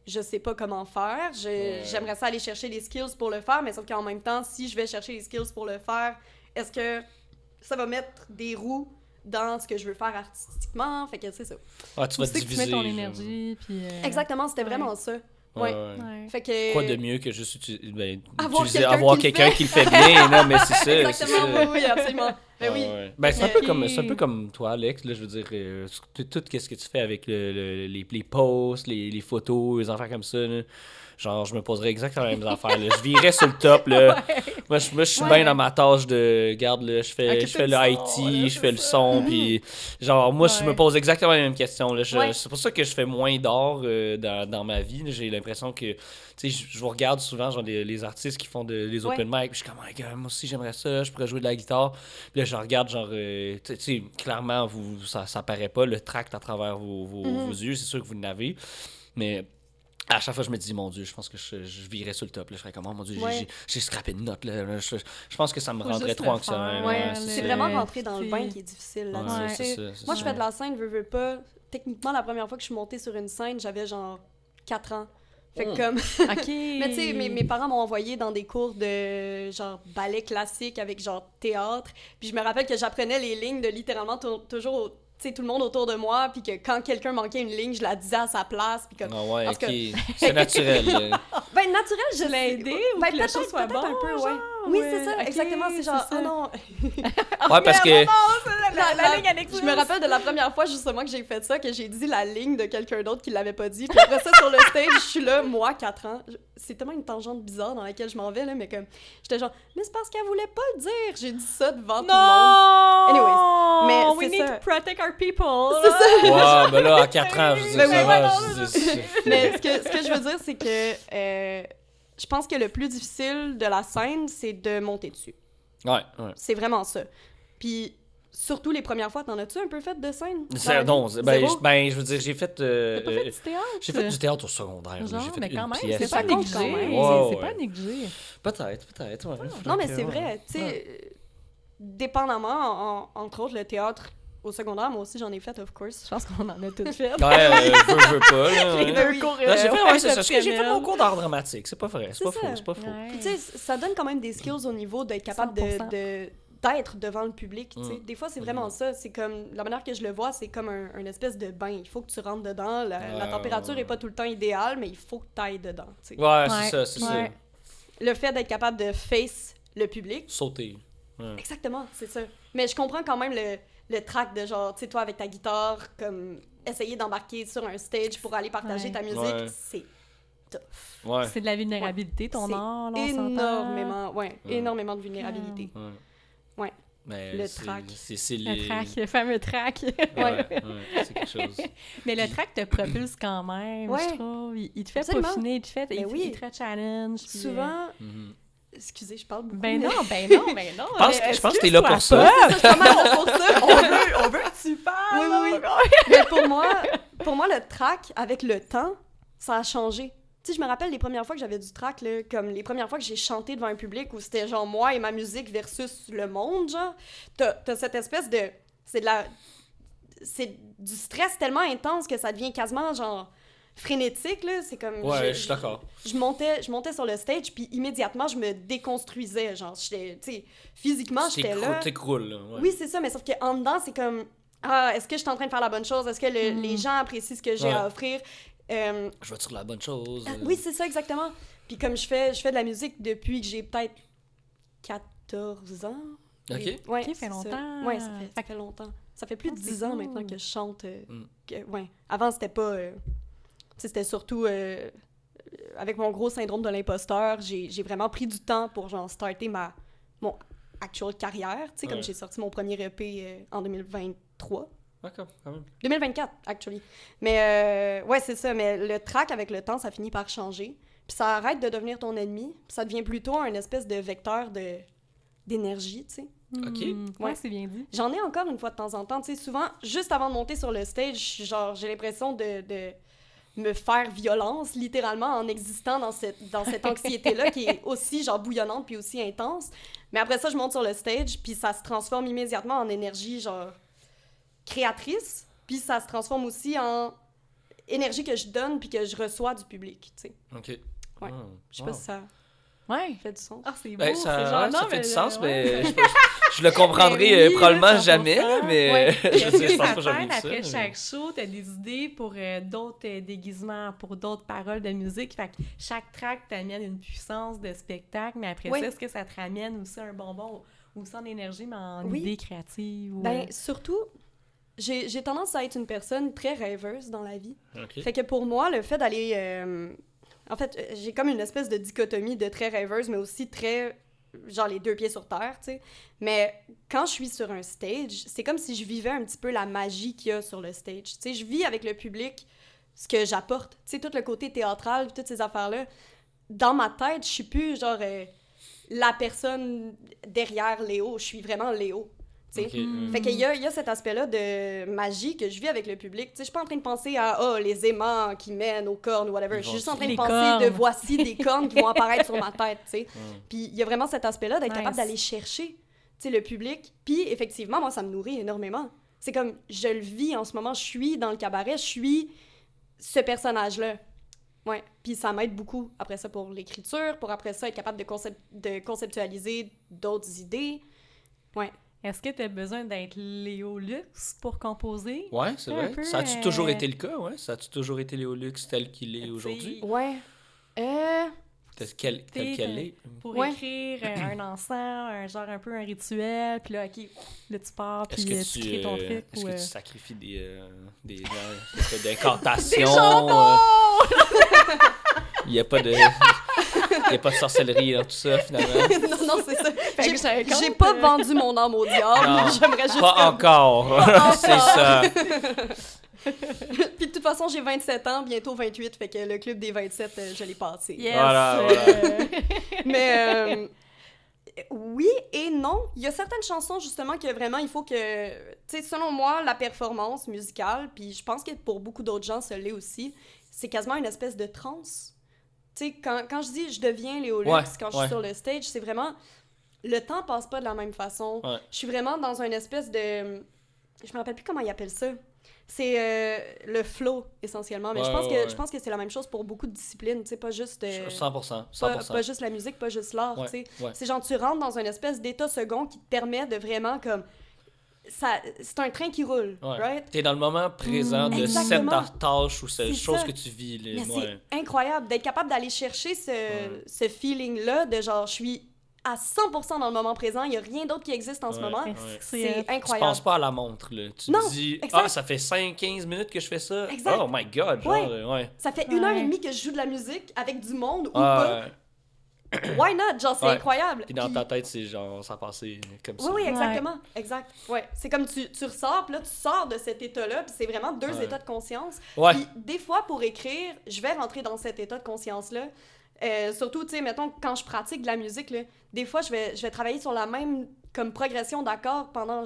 je sais pas comment faire. J'aimerais ça aller chercher les skills pour le faire, mais sauf qu'en même temps, si je vais chercher les skills pour le faire, est-ce que ça va mettre des roues dans ce que je veux faire artistiquement? Fait que c'est ça. Ah, tu Où vas c'est que tu diviser. mets ton genre. énergie, puis... Exactement, c'était vraiment ça. Ouais. Ouais. Fait que... Quoi de mieux que juste Avoir avoir quelqu'un quelqu'un qui qui le le fait bien, non, mais c'est ça. c'est Exactement, ça. oui, absolument. Ben oui. Ouais. Ben, c'est un, Mais- peu comme, c'est un peu comme toi, Alex. Là, je veux dire, tout ce que tu fais avec les posts, les photos, les affaires comme ça. Là. Genre, je me poserais exactement les mêmes affaires. Là. Je virais sur le top. Là. Moi, je suis bien dans ma tâche de. Regarde, là, je fais Occuper le le IT, son, là, je fais le c'est son. Puis, genre, moi, je Ouais. me pose exactement les mêmes questions. Là. Ouais. C'est pour ça que je fais moins d'art dans ma vie. Là. J'ai l'impression que. Tu sais, je vous regarde souvent, genre, les artistes qui font des open mic. Puis je suis comme, oh my God, moi aussi, j'aimerais ça. Je pourrais jouer de la guitare. Puis là, je regarde, genre, tu sais, clairement, ça paraît pas le tract à travers vos yeux. C'est sûr que vous l'avez. Mais à chaque fois, je me dis, mon Dieu, je pense que je virais sur le top. Là. Je ferais comme, oh mon Dieu, Ouais. j'ai scrappé une note. Là. Je pense que ça me Faut rendrait juste trop le anxieux. faire. Ouais, Ouais, c'est le- vraiment rentrer dans le c'est- bain qui est difficile là-dessus. Ouais, Ouais. c'est ça, c'est Moi, je ça. fais de la scène, veux pas. Techniquement, la première fois que je suis montée sur une scène, j'avais genre 4 ans. Fait que comme... OK. Mais tu sais, mes parents m'ont envoyé dans des cours de genre ballet classique avec genre théâtre. Puis je me rappelle que j'apprenais les lignes de littéralement toujours... Tu sais, tout le monde autour de moi, puis que quand quelqu'un manquait une ligne, je la disais à sa place, puis comme... Ah ouais, Parce que- ok. C'est naturel. là. Ben, naturel, je l'ai aidé ou ben, que le peut-être, show soit peut-être bon, un peu, genre, ouais. Oui, ouais, c'est ça, ok, exactement. C'est c'est genre, ça. ah non... Ouais, parce que. La ligne, elle existe. Je me rappelle de la première fois justement que j'ai fait ça, que j'ai dit la ligne de quelqu'un d'autre qui l'avait pas dit. Puis après ça, sur le stage, je suis là, moi, 4 ans. C'est tellement une tangente bizarre dans laquelle je m'en vais, là, mais comme, j'étais genre, mais c'est parce qu'elle voulait pas le dire. J'ai dit ça devant tout le monde. Non! Anyways, mais We c'est need ça. to protect our people. C'est ça. Ouais, ben là, à 4 ans, je veux dire, Mais ça oui, va. non, je veux dire, Mais ce que je veux dire, c'est que je pense que le plus difficile de la scène, c'est de monter dessus. Ouais. C'est vraiment ça. Puis, surtout les premières fois, t'en as-tu un peu fait de scène? Non, Zéro? je veux dire, j'ai fait... T'as pas fait du théâtre? j'ai fait du théâtre au secondaire. Genre, j'ai fait mais une quand même, pièce. c'est pas Ça compte négligé. quand même. Ouais, C'est ouais. pas négligé. Peut-être, ouais. Non, mais Faudrait c'est que- vrai. Tu sais, ouais. dépendamment, entre autres, le théâtre au secondaire, moi aussi, j'en ai fait, of course. Je pense qu'on en a toutes fait. Ouais, veux pas, là. Les Ouais. deux cours Là, j'ai fait, ouais, c'est ça. J'ai fait mon exceptionnels. cours d'art dramatique. C'est pas vrai, c'est pas C'est faux, ça. c'est pas faux. Ouais. Puis, tu sais, ça donne quand même des skills au niveau d'être capable 100%. d'être devant le public, tu sais. Mm. Des fois, c'est vraiment ça. C'est comme... La manière que je le vois, c'est comme un espèce de bain. Il faut que tu rentres dedans. La température est pas tout le temps idéale, mais il faut que tu ailles dedans, tu sais. Ouais, Ouais. c'est ça, c'est ça. Ouais. Le fait d'être capable de face le public, Sauter. Ouais. exactement, c'est ça. Mais je comprends quand même le track de genre, tu sais, toi avec ta guitare, comme essayer d'embarquer sur un stage pour aller partager Ouais. ta musique, Ouais. c'est tough. Ouais. C'est de la vulnérabilité, ton C'est art, là, on s'entend. énormément, Ouais. énormément de vulnérabilité. Ouais. Ouais. Mais Le c'est- track. C'est Le les... track, le fameux track. Ouais, c'est quelque chose. Mais le track te propulse quand même, Ouais. je trouve. Il te fait Absolument. peaufiner, il te fait, Ben oui. il te fait challenge. puis, Souvent, Mhm. excusez, je parle beaucoup. Ben mais- non, ben non, ben non. Je pense que t'es là pour ça. C'est ça, je suis pas mal là pour ça. On veut que tu parles. Oui, oui, oui. Mais pour moi, le track, avec le temps, ça a changé. Tu sais, je me rappelle les premières fois que j'avais du track, là, comme les premières fois que j'ai chanté devant un public où c'était genre moi et ma musique versus le monde, genre. T'as cette espèce de... C'est du stress tellement intense que ça devient quasiment, genre, frénétique, là. C'est comme... Ouais, je suis d'accord. Je montais sur le stage, puis immédiatement, je me déconstruisais, genre. Tu sais, physiquement, j'étais là. T'écroules, là. Ouais. Oui, c'est ça, mais sauf qu'en dedans, c'est comme... Ah, est-ce que je suis en train de faire la bonne chose? Est-ce que les gens apprécient ce que j'ai Ouais. à offrir? Je vais dire la bonne chose. Oui, c'est ça, exactement. Puis comme je fais de la musique depuis que j'ai peut-être 14 ans. Ok. Ouais, Ok, fait c'est ça. longtemps. Ouais, ça fait longtemps. Ça fait plus de Ah, c'est 10 ans cool. maintenant que je chante. Mm. Ouais. Avant, c'était pas... tu sais, c'était surtout... avec mon gros syndrome de l'imposteur, j'ai vraiment pris du temps pour, genre, starter mon actual carrière. Tu sais, comme Ouais. j'ai sorti mon premier EP en 2023. D'accord, quand même. 2024, actually. Mais ouais, c'est ça. Mais le track, avec le temps, ça finit par changer. Puis ça arrête de devenir ton ennemi. Puis ça devient plutôt un espèce de vecteur d'énergie, tu sais. Ok. Ouais, c'est bien dit. J'en ai encore une fois de temps en temps. Tu sais, souvent, juste avant de monter sur le stage, genre, j'ai l'impression de me faire violence, littéralement, en existant dans cette anxiété-là qui est aussi, genre, bouillonnante puis aussi intense. Mais après ça, je monte sur le stage, puis ça se transforme immédiatement en énergie, genre, créatrice. Puis ça se transforme aussi en énergie que je donne puis que je reçois du public, tu sais. Ok. Ouais. Wow. Je sais pas si ça Ouais. fait du sens. Ah, c'est beau. Ben, c'est ça, genre, ouais, ça non, fait du sens, ouais. mais je le comprendrai Ben oui, probablement là, 100%. jamais, là, mais Ouais. je Est-ce veux dire, je que pense ça pas que j'ai envie t'aide de ça. après mais- chaque show, t'as des idées pour d'autres déguisements, pour d'autres paroles de musique? Fait que chaque track t'amène une puissance de spectacle, mais après Oui. ça, est-ce que ça te ramène aussi un bonbon ou sans énergie, mais en Oui. idée créative? Ou, Ben, surtout, j'ai tendance à être une personne très rêveuse dans la vie. Ok. Fait que pour moi, le fait d'aller... en fait, j'ai comme une espèce de dichotomie de très rêveuse, mais aussi très... genre les deux pieds sur terre, tu sais. Mais quand je suis sur un stage, c'est comme si je vivais un petit peu la magie qu'il y a sur le stage. Tu sais, je vis avec le public ce que j'apporte. Tu sais, tout le côté théâtral, puis toutes ces affaires-là. Dans ma tête, je suis plus, genre, la personne derrière Léo. Je suis vraiment Léo, tu sais. Ok, ouais. Fait qu'il y a cet aspect-là de magie que je vis avec le public. Tu sais, je suis pas en train de penser à les aimants qui mènent aux cornes ou whatever. Ils Je suis vont juste en train de les penser cornes. de voici des cornes qui vont apparaître sur ma tête, tu sais. Puis il y a vraiment cet aspect-là d'être Nice. capable d'aller chercher, tu sais, le public. Puis effectivement, moi, ça me nourrit énormément. C'est comme, je le vis en ce moment, je suis dans le cabaret, je suis ce personnage-là. Ouais. Puis ça m'aide beaucoup après ça pour l'écriture, pour après ça être capable de conceptualiser d'autres idées. Ouais. Est-ce que t'as besoin d'être Léo Luxe pour composer? Ouais, c'est Un vrai. peu, Ça a-tu toujours été le cas, ouais? Ça a-tu toujours été Léo Luxe tel qu'il est Tu sais, aujourd'hui? Ouais. Tel qu'elle est? Pour Ouais. écrire un encens, genre un peu un rituel, puis là, OK, là, tu pars, puis Est-ce que tu crées ton truc. est-ce ou, que euh, tu sacrifies des incantations? Il n'y a pas de... Il n'y a pas de sorcellerie dans tout ça, finalement. non, non, c'est ça. Fait que je raconte, J'ai pas vendu mon âme au diable. Non, J'aimerais juste Pas comme- encore. C'est ça. Puis de toute façon, j'ai 27 ans, bientôt 28, fait que le club des 27, je l'ai passé. Yes! Voilà, Mais oui et non. Il y a certaines chansons, justement, que vraiment, il faut que... Tu sais, selon moi, la performance musicale, puis je pense que pour beaucoup d'autres gens, ça l'est aussi, c'est quasiment une espèce de transe. Tu sais, quand je dis « je deviens Léo Lux », quand je suis sur le stage, c'est vraiment... Le temps passe pas de la même façon. Ouais. Je suis vraiment dans une espèce de... Je me rappelle plus comment ils appellent ça. C'est le flow, essentiellement. Mais je pense que c'est la même chose pour beaucoup de disciplines, tu sais, pas juste... 100%. Pas juste la musique, pas juste l'art, tu sais. Ouais. C'est genre, tu rentres dans une espèce d'état second qui te permet de vraiment, comme... C'est un train qui roule, right? T'es dans le moment présent de Exactement. cette tâche ou cette C'est chose ça. que tu vis. Mais c'est incroyable d'être capable d'aller chercher ce feeling-là de genre, je suis à 100% dans le moment présent, il n'y a rien d'autre qui existe en ce moment. C'est Tu incroyable. penses pas à la montre, là. Tu Non, te dis, exact. ça fait 5-15 minutes que je fais ça. Exact. Oh my God, genre, Ça fait 1h30 que je joue de la musique avec du monde ou Ah, pas. Why not? Genre, c'est incroyable. Puis dans ta tête, c'est genre, ça passait comme ça. Oui, exactement. Exact. Ouais. C'est comme tu ressors, puis là, tu sors de cet état-là, puis c'est vraiment deux états de conscience. Ouais. Puis des fois, pour écrire, je vais rentrer dans cet état de conscience-là. Surtout, tu sais, mettons, quand je pratique de la musique, là, des fois, je vais travailler sur la même comme progression d'accords pendant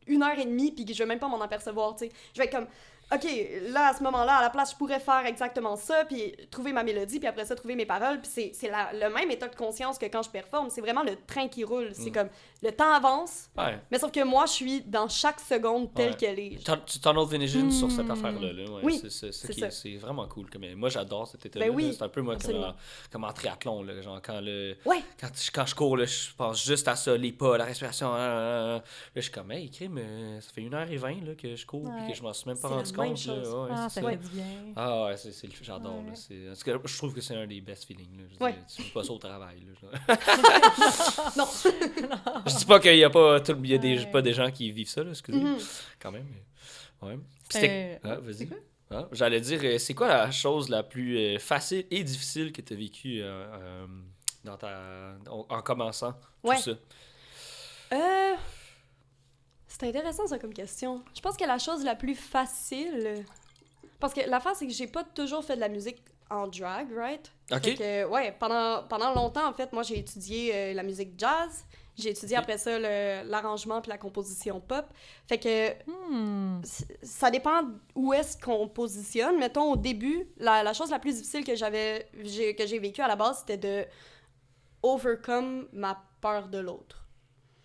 1h30, puis je vais même pas m'en apercevoir, tu sais. Je vais être comme... OK, là, à ce moment-là, à la place, je pourrais faire exactement ça, puis trouver ma mélodie, puis après ça, trouver mes paroles. Puis c'est le même état de conscience que quand je performe. C'est vraiment le train qui roule. C'est comme, le temps avance, mais sauf que moi, je suis dans chaque seconde telle qu'elle est. Tu t'en vision sur cette affaire-là. Là. Ouais, Oui, c'est vraiment cool. Moi, j'adore cet état-là. Ben oui, c'est un peu moi absolument. comme en triathlon. Là, genre, quand je cours, là, je pense juste à ça, les pas, la respiration. Là, je suis comme, hey, crime, ça fait 1h20 là, que je cours, puis que je m'en suis même pas rendu compte. Là, ça fait du bien. Ah ouais, j'adore. Là, parce que je trouve que c'est un des best feelings. Là. Tu fais pas ça au travail. Là, non. Je dis pas qu'il y a pas des gens qui vivent ça, là, excusez. Quand même. Mais... Ouais. Vas-y. J'allais dire, c'est quoi la chose la plus facile et difficile que tu as vécue en commençant tout ça? C'est intéressant, ça, comme question. Je pense que la chose la plus facile... Parce que l'affaire, c'est que j'ai pas toujours fait de la musique en drag, right? OK. Fait que, pendant longtemps, en fait, moi, j'ai étudié la musique jazz. J'ai étudié après ça l'arrangement puis la composition pop. Fait que ça dépend où est-ce qu'on positionne. Mettons, au début, la chose la plus difficile que j'ai vécue à la base, c'était de overcome ma peur de l'autre.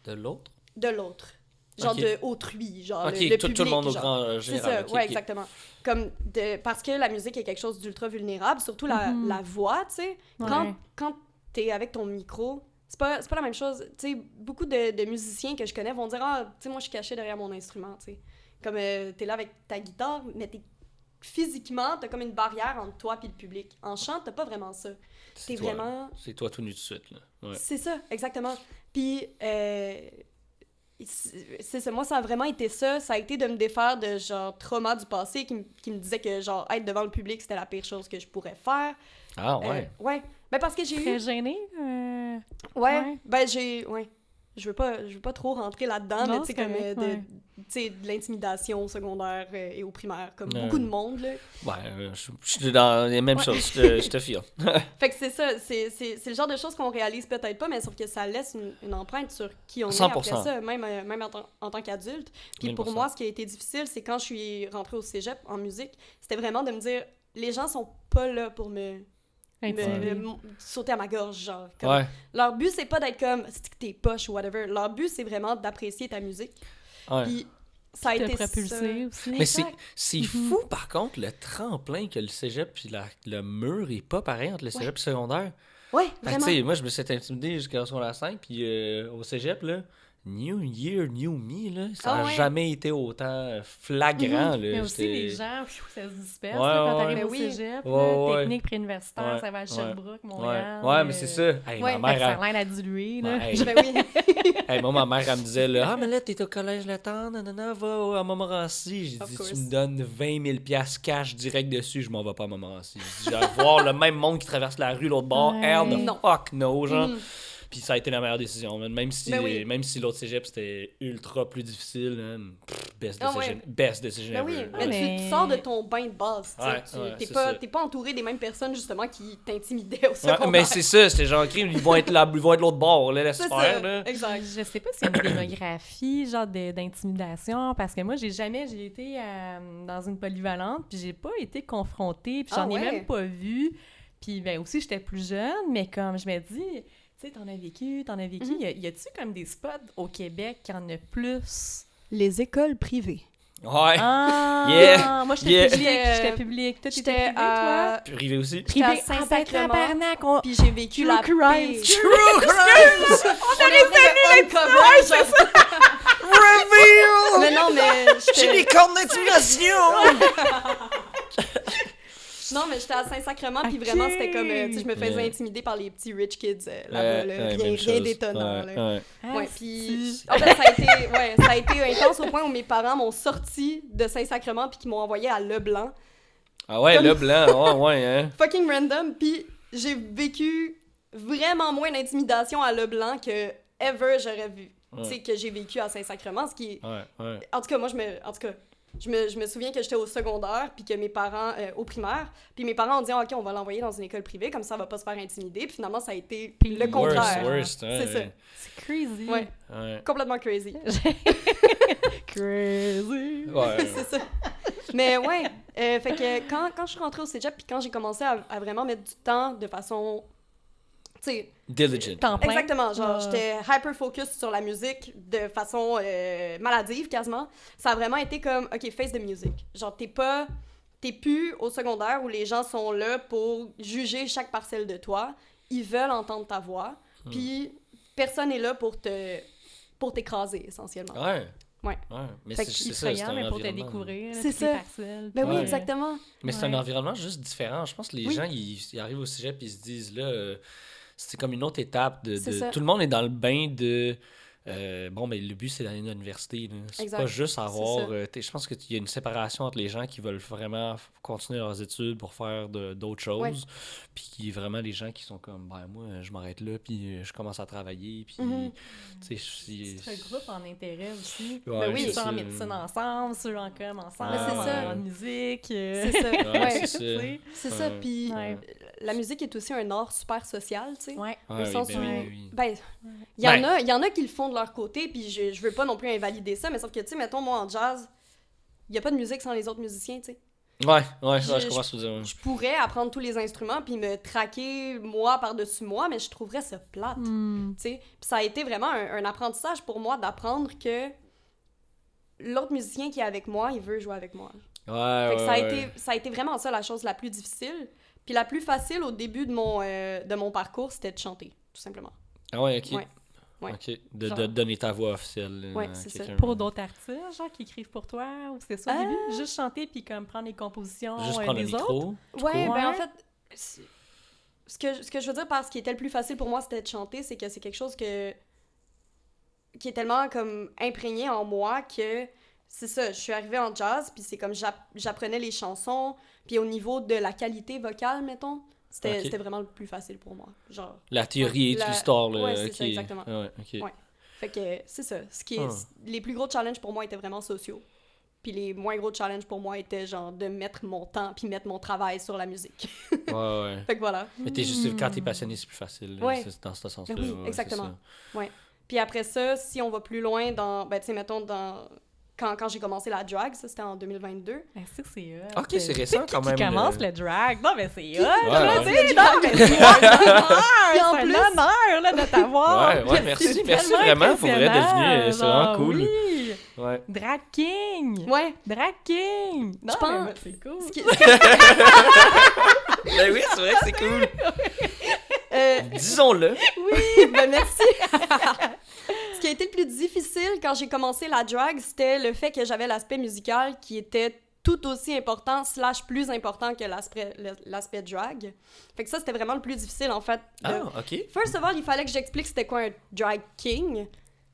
De l'autre? De l'autre. Genre de autrui, genre le tout public. le monde au genre. grand général. C'est ça, exactement. Comme parce que la musique est quelque chose d'ultra vulnérable, surtout la voix, tu sais. Quand t'es avec ton micro, c'est pas la même chose. Tu sais, beaucoup de musiciens que je connais vont dire « Ah, tu sais, moi, je suis caché derrière mon instrument, tu sais. » Comme t'es là avec ta guitare, mais physiquement, t'as comme une barrière entre toi et le public. En chant, t'as pas vraiment ça. C'est toi tout nu de suite, là. Ouais. C'est ça, exactement. Puis... c'est ça, moi ça a vraiment été ça a été de me défaire de genre trauma du passé qui me disait que genre être devant le public c'était la pire chose que je pourrais faire. Ah ouais. Ben parce que j'ai Très gênée. Ben je veux pas trop rentrer là-dedans, mais tu sais comme de l'intimidation au secondaire et au primaire comme beaucoup de monde là. Ouais, je suis dans les mêmes choses, je te fie. Fait que c'est ça, c'est le genre de choses qu'on réalise peut-être pas, mais sauf que ça laisse une empreinte sur qui on est 100%. après ça, même en tant qu'adulte. Puis 1000%. pour moi, ce qui a été difficile, c'est quand je suis rentrée au cégep en musique, c'était vraiment de me dire, les gens sont pas là pour me sauter à ma gorge, genre. Comme, leur but, c'est pas d'être comme, c'est que t'es poche ou whatever. Leur but, c'est vraiment d'apprécier ta musique. Puis ça a été propulsé aussi. Mais c'est fou, par contre, le tremplin que le cégep puis le mur est pas pareil entre le cégep et le secondaire. Ouais, vraiment. Tu sais, moi, je me suis intimidé jusqu'à secondaire 5, puis au cégep, là, New Year, New Me, là, ça n'a jamais été autant flagrant. Là, mais aussi, les gens, ça se disperse Ouais, là, quand ouais, t'arrives au oui. cégep, Ouais, technique préuniversitaire, ça va à Sherbrooke, Montréal. Ouais, mais c'est ça. Hey, ma mère, ça a l'air à diluer. Là. Ouais, hey. Ben oui. Hey, moi, ma mère, elle me disait, là, ah, mais là, t'es au collège Le Temps, nanana, va à Montmorency. J'ai dit, tu me donnes 20 000 $ cash direct dessus, je m'en vais pas à Montmorency. J'ai dit, j'ai voir le même monde qui traverse la rue l'autre bord, hell the fuck no, genre. Puis ça a été la meilleure décision. Même si l'autre cégep, c'était ultra plus difficile. best Ah ouais. decision Ben oui, ever. mais Ouais. tu sors de ton bain de base. Tu sais. Ouais, ouais, T'es c'est pas, ça. t'es pas entouré des mêmes personnes, justement, qui t'intimidaient au Ouais, secondaire. mais c'est ça, c'était genre crime, ils vont être là, ils vont être l'autre bord, là, laisse C'est faire, ça, là. exact. Je sais pas s'il y a une démographie, genre d'intimidation, parce que moi, j'ai été dans une polyvalente, puis j'ai pas été confrontée, puis j'en ai ouais? même pas vu. Puis ben aussi, j'étais plus jeune, mais comme je me dis, tu sais, t'en as vécu, Mhm. y a-tu comme des spots au Québec qui en a plus? Les écoles privées. Ouais. Ah! Yeah! Moi, Yeah. j'étais public. Toi, t'étais privé, toi? Privé aussi. J'étais à Ah, ben, Saint-Sacrement, tabarnak, on- puis j'ai vécu True la crime. pire. True crimes! On aurait uncover, genre. Reveal! Mais non, mais J'ai j'étais... des cornes d'intimidation! Non, mais j'étais à Saint-Sacrement, puis Ok. vraiment, c'était comme... tu sais, je me faisais Yeah. intimider par les petits rich kids là-bas, Ouais, là. ouais, Rien, même rien chose. d'étonnant, Ouais, là. ouais. Ah, Ouais, puis si. en fait, ça a été intense au point où mes parents m'ont sorti de Saint-Sacrement puis qu'ils m'ont envoyé à Leblanc. Ah ouais, Comme- le blanc, ouais, hein. Fucking random, puis j'ai vécu vraiment moins d'intimidation à Leblanc que ever j'aurais vu. Ouais. Tu sais, que j'ai vécu à Saint-Sacrement, ce qui est... Ouais, ouais. En tout cas, moi, je me souviens que j'étais au secondaire, puis que mes parents, au primaire, puis mes parents ont dit, OK, on va l'envoyer dans une école privée, comme ça, elle va pas se faire intimider, puis finalement, ça a été le contraire. Worst, ouais. C'est ça. C'est crazy. Ouais, Ouais. complètement crazy. Crazy. Ouais. C'est ça. Mais ouais, fait que quand je suis rentrée au cégep, puis quand j'ai commencé à vraiment mettre du temps de façon... Tu sais, Diligent. Temps plein. exactement, genre, Ouais. j'étais hyper-focus sur la musique de façon maladive, quasiment. Ça a vraiment été comme, OK, face the music. Genre, t'es plus au secondaire où les gens sont là pour juger chaque parcelle de toi. Ils veulent entendre ta voix, puis personne n'est là pour t'écraser, essentiellement. Ouais. Ouais. Ouais. Mais Fait c'est Ils ça, c'est effrayant, un mais pour te environnement. découvrir. C'est toutes les ça. parcelles, Ben oui, Ouais. exactement. Mais c'est un Ouais. environnement juste différent. Je pense que les Oui. gens, ils arrivent au cégep et ils se disent, là, c'est comme une autre étape. C'est ça. Tout le monde est dans le bain de... bon, mais le but, c'est d'aller à l'université. Là. C'est Exact. pas juste C'est avoir... ça. Je pense qu'il y a une séparation entre les gens qui veulent vraiment continuer leurs études pour faire d'autres choses. Ouais. Puis vraiment les gens qui sont comme, ben moi, je m'arrête là, puis je commence à travailler. Puis, Mhm. tu sais, Tu te regroupes en intérêt aussi. Ouais, Ben oui. Ceux c'est en ça. médecine ensemble, ceux en com ensemble, Ben, c'est ça. en musique. C'est ça. Ouais, Ouais. c'est ça. Tu sais. C'est ça, Ouais. puis Ouais. la musique est aussi un art super social, tu sais. Ouais. Ouais, Au oui, sens ben où, oui, oui. ben, il y en a qui le font de leur côté, puis je veux pas non plus invalider ça, mais sauf que, tu sais, mettons, moi, en jazz, il y a pas de musique sans les autres musiciens, tu sais. Ouais, ouais, Je- je comprends ce que tu veux dire. ouais. Je pourrais apprendre tous les instruments, puis me traquer moi par-dessus moi, mais je trouverais ça plate, Hmm. tu sais. Puis ça a été vraiment un apprentissage pour moi d'apprendre que l'autre musicien qui est avec moi, il veut jouer avec moi. Ouais, Fait que ouais, ça a été vraiment ça la chose la plus difficile. Puis la plus facile au début de mon parcours, c'était de chanter, tout simplement. Ah ouais, ok. Ouais. Ouais. Ok, de Genre- donner ta voix officielle. Ouais, à c'est ça. quelqu'un. Pour d'autres artistes, genre, qui écrivent pour toi, ou c'est ça au Ah. début? Juste chanter, puis comme prendre les compositions Juste prendre le des autres? micro. Ouais, court. ben en Ouais. fait, ce que je veux dire par ce qui était le plus facile pour moi, c'était de chanter, c'est que c'est quelque chose qui est tellement comme imprégné en moi que c'est ça, je suis arrivée en jazz, puis c'est comme j'apprenais les chansons, puis au niveau de la qualité vocale, mettons, Ok. c'était vraiment le plus facile pour moi. Genre, La théorie et La- l'histoire. Là, ouais, c'est ok. ça, exactement. Ouais, ok. Ouais. fait que c'est ça. Ah. Les plus gros challenges pour moi étaient vraiment sociaux. Puis les moins gros challenges pour moi étaient genre de mettre mon temps puis mettre mon travail sur la musique. Ouais, ouais. Fait que voilà. Mais t'es juste, quand t'es passionné, c'est plus facile. là. Ouais. C'est dans ce sens-là. Ben oui, ouais, c'est exactement. ça. Puis après ça, si on va plus loin dans, ben tu sais, mettons, quand j'ai commencé la drag, ça c'était en 2022. Ben, c'est hot. Ok, c'est récent quand même. Qui commence là. le drag? Non, mais c'est hot! Ouais, là, ouais. tu sais, non, mais c'est un honneur! Puis en C'est plus- un honneur, là, de t'avoir! Ouais, ouais, merci. C'est Merci tellement vraiment pour vrai d'être venu. impressionnant, C'est vraiment genre, cool. Oui! Ouais. Drag King! Ouais. Drag King! Non, Je pense- mais moi, c'est cool! Ce qui, Ben oui, c'est vrai que c'est cool. euh, Disons-le. oui, ben merci. Ce qui a été le plus difficile quand j'ai commencé la drag, c'était le fait que j'avais l'aspect musical qui était tout aussi important / plus important que l'aspect drag. Fait que ça, c'était vraiment le plus difficile, en fait. Ah, ok. First of all, il fallait que j'explique c'était quoi un drag king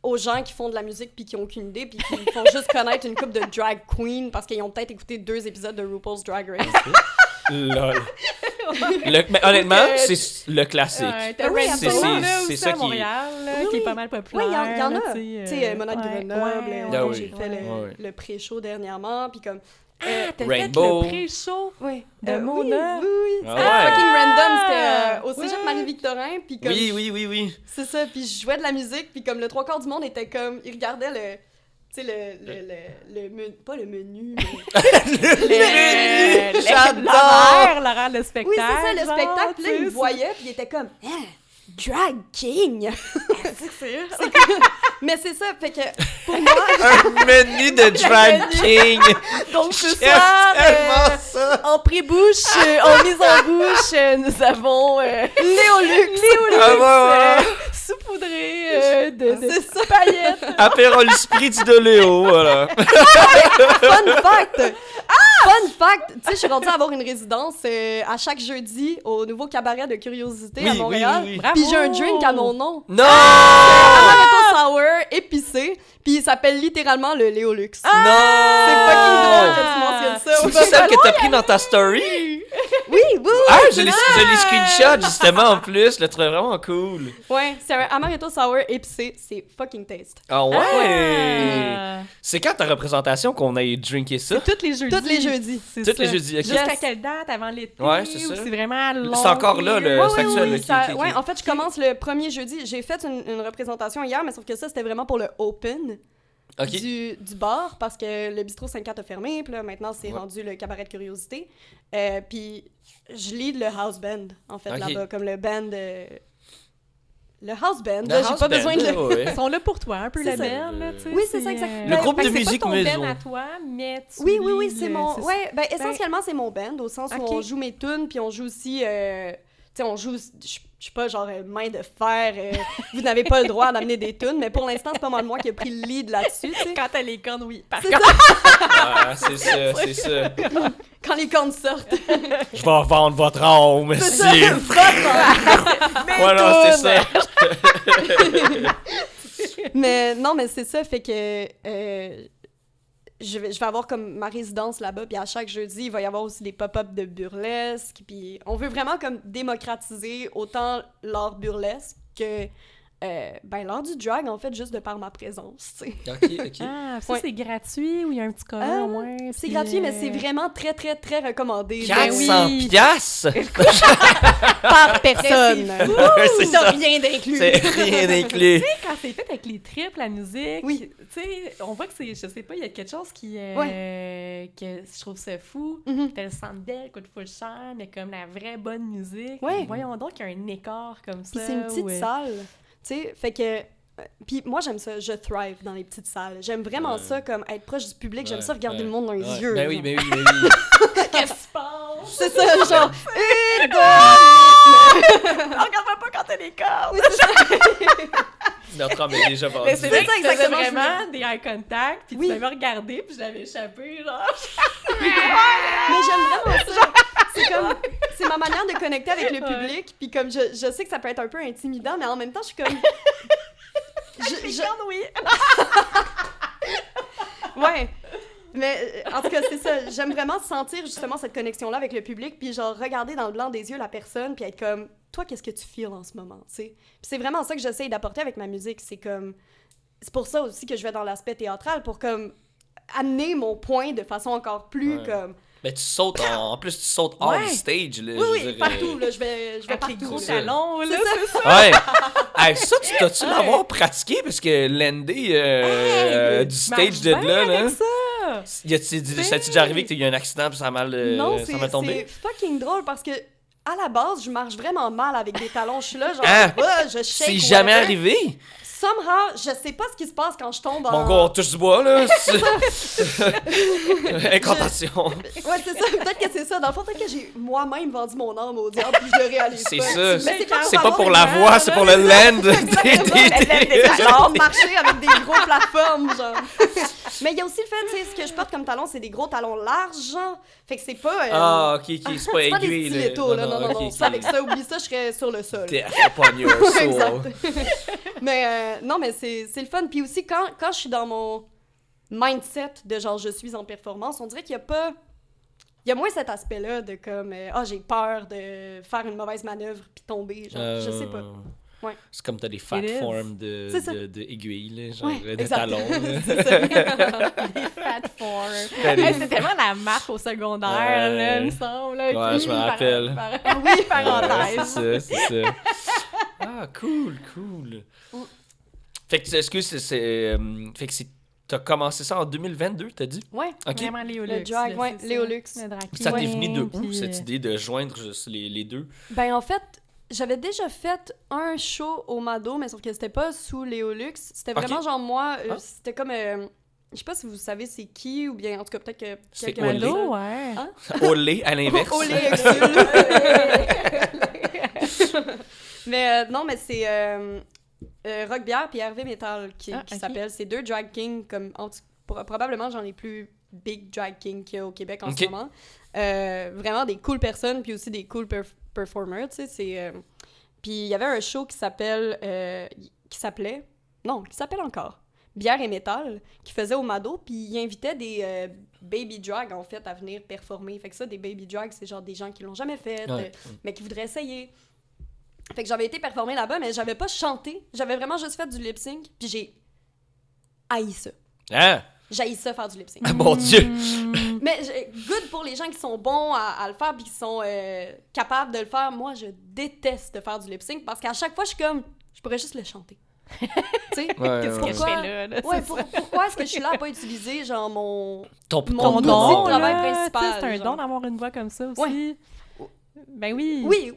aux gens qui font de la musique puis qui ont aucune idée puis qui font juste connaître une couple de drag queen parce qu'ils ont peut-être écouté 2 épisodes de RuPaul's Drag Race. Lol. Mais honnêtement, c'est le classique. T'as oui, Rainbow, absolument. là, C'est aussi ça à qui- Montréal, là, qui est pas mal populaire. Oui, il y en a. là, Tu sais, Monade Grenoble, Ah oui. j'ai fait Ouais. le pré-show dernièrement, puis comme... Ah, t'as Rainbow. fait le pré-show Oui. de oui, Mona. oui, oui. Ah C'était ouais. fucking random. C'était au Cégep Ouais. Marie-Victorin, puis comme... Oui. C'est ça, puis je jouais de la musique, puis comme le trois quarts du monde était comme... Ils regardaient le... Tu sais, le menu... Pas le menu, mais... J'adore! L'horaire de spectacle. Oui, c'est ça, le genre, spectacle. Puis là, tu ils me sais, voyaient, puis ils étaient comme... Ah, Drag King! c'est Mais c'est ça, fait que pour moi... Un menu de Drag King. Donc, ce J'aime soir, tellement ça. en pré-bouche, en mise en bouche, nous avons Léolux. Ah ouais. Saupoudré de C'est ça. paillettes. Apérol Spritz de Léo, voilà. Fun fact! Fun fact! Tu sais, je suis rendue à avoir une résidence à chaque jeudi au nouveau cabaret de curiosité à Montréal. oui. Bravo. Puis j'ai un drink à mon nom. Non! Amaretto Sour épicé. Puis il s'appelle littéralement le Léolux. Non! C'est fucking drôle que tu mentionnes ça. C'est celle que t'as pris dans ta story? Oui, oui! Ah, je l'ai screenshot justement en plus, je le trouvais vraiment cool. Ouais, c'est un Amaretto Sour épicé. C'est fucking taste. Ah ouais! Ah. C'est quand ta représentation qu'on aille drinker ça? Tous les jeudis. Tous les jeudis. C'est Tous ça. les jeudis, ok. Jusqu'à Yes. quelle date? Avant l'été? Ouais, c'est ça. Ou c'est vraiment long? C'est encore là, le- Ouais, c'est oui, actuel, oui, ok, ça- ok, ok. ouais, en fait, je commence le premier jeudi. J'ai fait une représentation hier, mais sauf que ça, c'était vraiment pour le open Ok. du bar, parce que le bistrot 54 a fermé, puis là, maintenant, c'est Ouais. rendu le cabaret de curiosité. Puis je lead le house band, en fait, Ok. là-bas, comme le band... Le house band, Le là, j'ai house pas band, besoin de le... ouais. Ils sont là pour toi, un peu C'est le ça. band, là, tu sais. Oui, c'est ça, exact. Le groupe Fait de que c'est musique pas ton maison. band à toi, mais tu Oui, oui, oui, leads c'est le- mon... ça. Ouais, ben essentiellement, c'est mon band, au sens où Ok. on joue mes tunes, puis on joue aussi... tu sais, on joue... Je suis pas genre main de fer, vous n'avez pas le droit d'amener des tunes, mais pour l'instant, c'est pas mal moi qui ai pris le lead là-dessus, tu sais. Quand t'as les cornes, oui. Par C'est contre, Ah, c'est ça, c'est ça. Quand les cornes sortent. Je vais vendre votre âme, C'est ça, si. Voilà, c'est ça. Mais non, mais c'est ça, fait que je vais avoir comme ma résidence là-bas, puis à chaque jeudi, il va y avoir aussi des pop-up de burlesque, puis on veut vraiment comme démocratiser autant l'art burlesque que ben l'art du drag, en fait, juste de par ma présence, tu sais. Ok, ok. ah, ça, Ouais. c'est gratuit ou il y a un petit code au moins? C'est puis, gratuit, mais c'est vraiment très, très, très recommandé. 400 oui. piastres? Par personne. Ouais, c'est T'as ça. rien d'inclus. C'est rien inclus. Quand c'est fait avec les tripes, la musique, Oui. tu sais, on voit que c'est, je sais pas, il y a quelque chose qui, que je trouve ça fou. Mhm. T'as le centre belle, coûte full cher, mais comme la vraie bonne musique. Ouais. Voyons donc qu'il y a un écart comme ça. Puis c'est une petite où, salle, tu sais, fait que... Puis moi, j'aime ça, je thrive dans les petites salles. J'aime vraiment Ouais. ça, comme être proche du public, j'aime Ouais, ça regarder ouais, le monde dans les ouais. yeux. Ben oui, genre. ben oui, ben oui. Qu'est-ce qui se passe? C'est ça, genre... Regarde-moi pas quand t'as les cordes! Notre homme est déjà vendu. Mais c'est C'est vrai ça, que tu faisais exactement, je vraiment des eye contact, puis Oui. tu m'avais regardé, puis je l'avais échappé, genre... Mais j'aime vraiment ça. C'est comme... C'est ma manière de connecter avec le public, puis comme je sais que ça peut être un peu intimidant, mais en même temps, je suis comme... Les cordes, oui! Ouais. Mais en tout cas, c'est ça. J'aime vraiment sentir justement cette connexion-là avec le public, puis genre regarder dans le blanc des yeux la personne, puis être comme, toi, qu'est-ce que tu feels en ce moment, tu sais? Puis c'est vraiment ça que j'essaye d'apporter avec ma musique. C'est comme, c'est pour ça aussi que je vais dans l'aspect théâtral, pour comme amener mon point de façon encore plus Ouais. comme... Ben tu sautes, en plus tu sautes hors Ouais. du stage, là. Oui, je veux oui, dire, partout, là, je vais Avec les partout. gros là. ça. talons, là, C'est c'est ça! Ouais. Hey, ça, tu t'as-tu l'avoir pratiqué? Parce que Landy, du stage de marche là, bien là. avec ça! Ça t'est déjà arrivé que t'as eu un accident puis ça a mal, Non, ça a c'est mal tombé? fucking drôle parce que à la base, je marche vraiment mal avec des talons. Je suis là, genre, Hein? je shake. C'est jamais whatever. arrivé? Somehow, je sais pas ce qui se passe quand je tombe en... Mon gars, on touche du bois, là. Incantation. Ouais, c'est ça. Peut-être que c'est ça. Dans le fond, peut-être que j'ai moi-même vendu mon âme au diable puis je le réalise C'est pas. ça. Mais C'est pas avoir pour une la main, voix, là. c'est pour le land. J'ai genre marché avec des gros plateformes, genre. Mais il y a aussi le fait, tu sais, ce que je porte comme talons, c'est des gros talons larges, genre. Fait que c'est pas... Ah, ok, c'est pas c'est pas des aiguille. stilettos, là. Non, ok, Ça, avec ça, oublie ça, je serais sur le sol. T'es upon your soul. Exact. Mais non, mais c'est le fun. Puis aussi, quand je suis dans mon mindset de genre je suis en performance, on dirait qu'il y a pas il y a moins cet aspect-là de comme j'ai peur de faire une mauvaise manœuvre puis tomber, genre je sais pas. Ouais. C'est comme t'as des fat It is. forms C'est ça. de aiguilles, là, genre Ouais, des exact. talons. là. C'est ça. Des fat form. Hey, c'est tellement la marque au secondaire, là, il me semble. là, Ouais, qui- je me rappelle. Oui, Ouais, parenthèse. c'est ça. Ah, cool. Fait que, est-ce que fait que t'as commencé ça en 2022, t'as dit? Ouais. OK. Vraiment Léolux. Le drag, là, ouais, c'est Léolux. ça. Le drag Ça t'est queen, venu de où, puis, cette idée de joindre juste les deux? Ben en fait, j'avais déjà fait un show au Mado, mais sauf que c'était pas sous Léolux. C'était Ok. vraiment genre moi, Ah. c'était comme... je sais pas si vous savez c'est qui, ou bien en tout cas peut-être que... C'est quelqu'un Olé. Mado, connaît ouais. Hein? Au lait, à l'inverse. Olé Exul. Mais non, mais c'est Rock Bière puis Hervé Metal qui Ok. s'appellent. C'est deux drag kings, comme probablement j'en ai plus big drag kings qu'il y a au Québec en Ok. ce moment. Vraiment des cool personnes, puis aussi des cool performers, tu sais. Puis il y avait un show qui s'appelait encore Bière et Métal, qui faisait au Mado, puis il invitait des baby drag, en fait, à venir performer. Fait que ça, des baby drag, c'est genre des gens qui l'ont jamais fait, Ouais. mais qui voudraient essayer. Fait que j'avais été performer là-bas, mais j'avais pas chanté. J'avais vraiment juste fait du lip-sync, puis j'ai haï ça. Ah, J'haïs ça, faire du lip-sync. mon Dieu! Mais good pour les gens qui sont bons à le faire puis qui sont capables de le faire. Moi, je déteste de faire du lip-sync parce qu'à chaque fois, je suis comme, je pourrais juste le chanter. Tu sais? Ouais, Qu'est-ce que je Pourquoi? fais là? Ouais, c'est ça. pourquoi est-ce que je suis là à pas utiliser, genre, mon Ton Mon Ton outil don, de travail là, principal, tu sais, c'est un genre. don d'avoir une voix comme ça aussi. Ouais. Ben oui. Oui.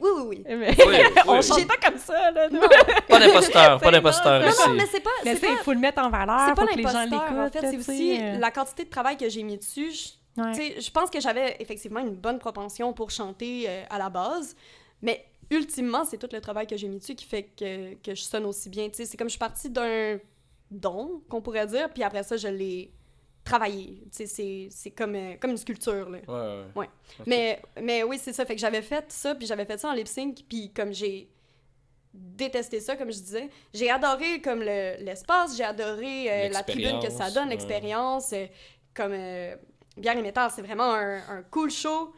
Mais- Oui, On oui. chante pas comme ça, là. nous. Non, Pas d'imposteur, pas d'imposteur non, ici. non, mais c'est pas... Mais c'est tu sais, pas- il faut le mettre en valeur, C'est pas faut que les gens l'imposteur, l'écoutent. en fait, là, c'est tu aussi sais, la quantité de travail que j'ai mis dessus. ouais. Tu sais, je pense que j'avais effectivement une bonne propension pour chanter à la base, mais ultimement, c'est tout le travail que j'ai mis dessus qui fait que je sonne aussi bien. Tu sais, c'est comme je suis partie d'un don, qu'on pourrait dire, puis après ça, je l'ai travaillé. Tu sais, c'est comme une sculpture, là. Ouais. Ok. Mais oui, c'est ça. Fait que j'avais fait ça, puis j'avais fait ça en lip-sync, puis comme j'ai détesté ça, comme je disais, j'ai adoré comme l'espace, j'ai adoré la tribune que ça donne, ouais. l'expérience, comme Bière et Métal, c'est vraiment un cool show.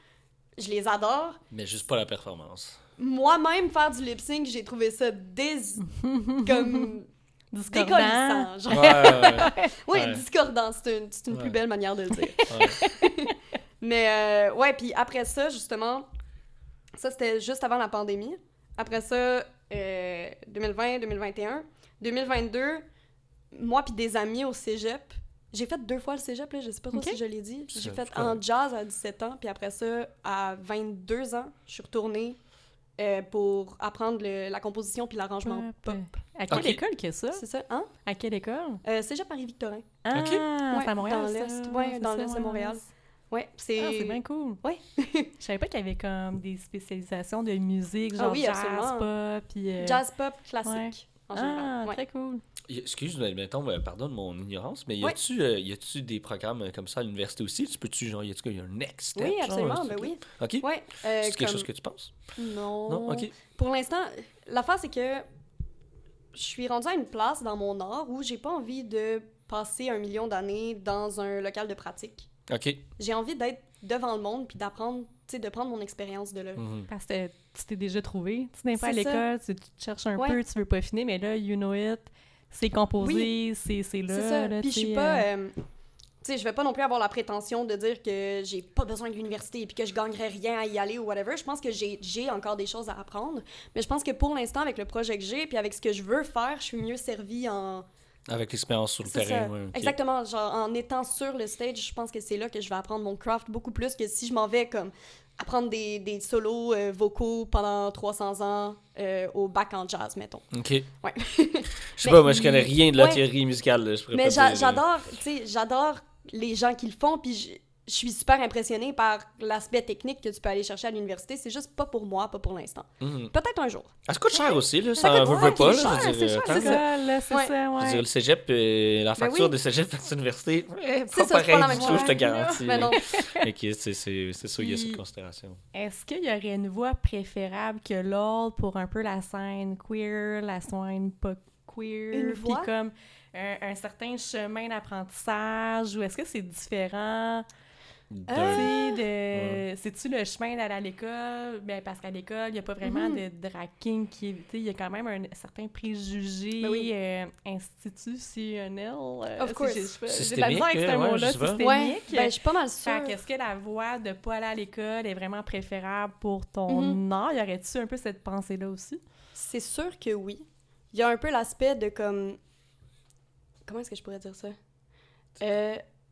Je les adore. Mais juste pas la performance. Moi-même, faire du lip-sync, j'ai trouvé ça comme Discordant. décollissant. Genre. Ouais. Oui, Ouais. discordant, c'est une Ouais. plus belle manière de le dire. Ouais. Mais ouais, puis après ça, justement, ça c'était juste avant la pandémie. Après ça, 2020, 2021. 2022, moi puis des amis au cégep, j'ai fait 2 fois le cégep, là, je sais pas trop Ok. si je l'ai dit. J'ai C'est fait correct. en jazz à 17 ans, puis après ça, à 22 ans, je suis retournée pour apprendre la composition puis l'arrangement pop. À quelle Ok. école que ça? C'est ça, hein? À quelle école? Cégep Paris-Victorin. Ah, Ok. c'est à Ouais, Montréal, dans ça? l'Est. Ouais, c'est dans ça, l'Est de Montréal. Ouais, c'est... Ah, c'est bien cool. Ouais. Je savais pas qu'il y avait comme des spécialisations de musique, genre oui, jazz, absolument. pop, puis... Jazz pop classique, ouais. en Ah, général. Ouais. très cool. Excuse-moi, mettons, pardonne mon ignorance, mais y Ouais. a-tu des programmes comme ça à l'université aussi? Tu peux-tu, genre, y a un next step? Oui, genre, absolument, ce ben truc-là? oui. OK. Ouais, C'est quelque comme- chose que tu penses? Non. Non? OK. Pour l'instant, l'affaire, c'est que je suis rendue à une place dans mon art où j'ai pas envie de passer 1 million d'années dans un local de pratique. OK. J'ai envie d'être devant le monde puis d'apprendre, tu sais, de prendre mon expérience de là. Mhm. Parce que tu t'es déjà trouvé. Tu n'es pas à C'est ça. l'école, tu te cherches un Ouais. peu, tu veux pas finir, mais là, you know it, c'est composé, c'est là. C'est ça. là, Puis je tu suis sais, pas... tu sais, je vais pas non plus avoir la prétention de dire que j'ai pas besoin de l'université et puis que je gagnerais rien à y aller ou whatever. Je pense que j'ai encore des choses à apprendre. Mais je pense que pour l'instant, avec le projet que j'ai puis avec ce que je veux faire, je suis mieux servie en... Avec l'expérience sur le C'est terrain, ça. ouais, ok. Exactement. Genre, en étant sur le stage, je pense que c'est là que je vais apprendre mon craft beaucoup plus que si je m'en vais comme apprendre des solos vocaux pendant 300 ans au bac en jazz, mettons. OK. Ouais. Je sais Mais- pas, moi, je connais rien de la Ouais. théorie musicale, là, je pourrais Mais pas dire, là. j'adore, tu sais, j'adore les gens qui le font, puis je suis super impressionnée par l'aspect technique que tu peux aller chercher à l'université. C'est juste pas pour moi, pas pour l'instant. Mhm. Peut-être un jour. Ah, ça coûte cher aussi, là. Ça Ça coûte- veut ouais, pas, c'est là. cher, Je veux c'est dire, cher, attends. c'est ça. là, c'est Ouais. ça, Je veux dire, ouais. le cégep, la facture oui. de cégep versus université, C'est pas ça, c'est pas pareil la du même tout, je te chose. garantis. Mais non. OK, c'est sûr, il y a cette Puis- considération. Est-ce qu'il y aurait une voix préférable que l'autre pour un peu la scène queer, la scène pas queer? Une puis voix? comme un certain chemin d'apprentissage, ou est-ce que c'est différent? C'est-tu le chemin d'aller à l'école? Ben, parce qu'à l'école, il n'y a pas vraiment de drag king qui est... Tu sais, il y a quand même un certain préjugé institutionnel. Of course. J'ai pas besoin avec ce mot-là, systémique. Ouais, ben, je suis pas mal sûre. Est-ce que la voie de pas aller à l'école est vraiment préférable pour ton art? Y aurait-tu un peu cette pensée-là aussi? C'est sûr que oui. Il y a un peu l'aspect de comme... Comment est-ce que je pourrais dire ça?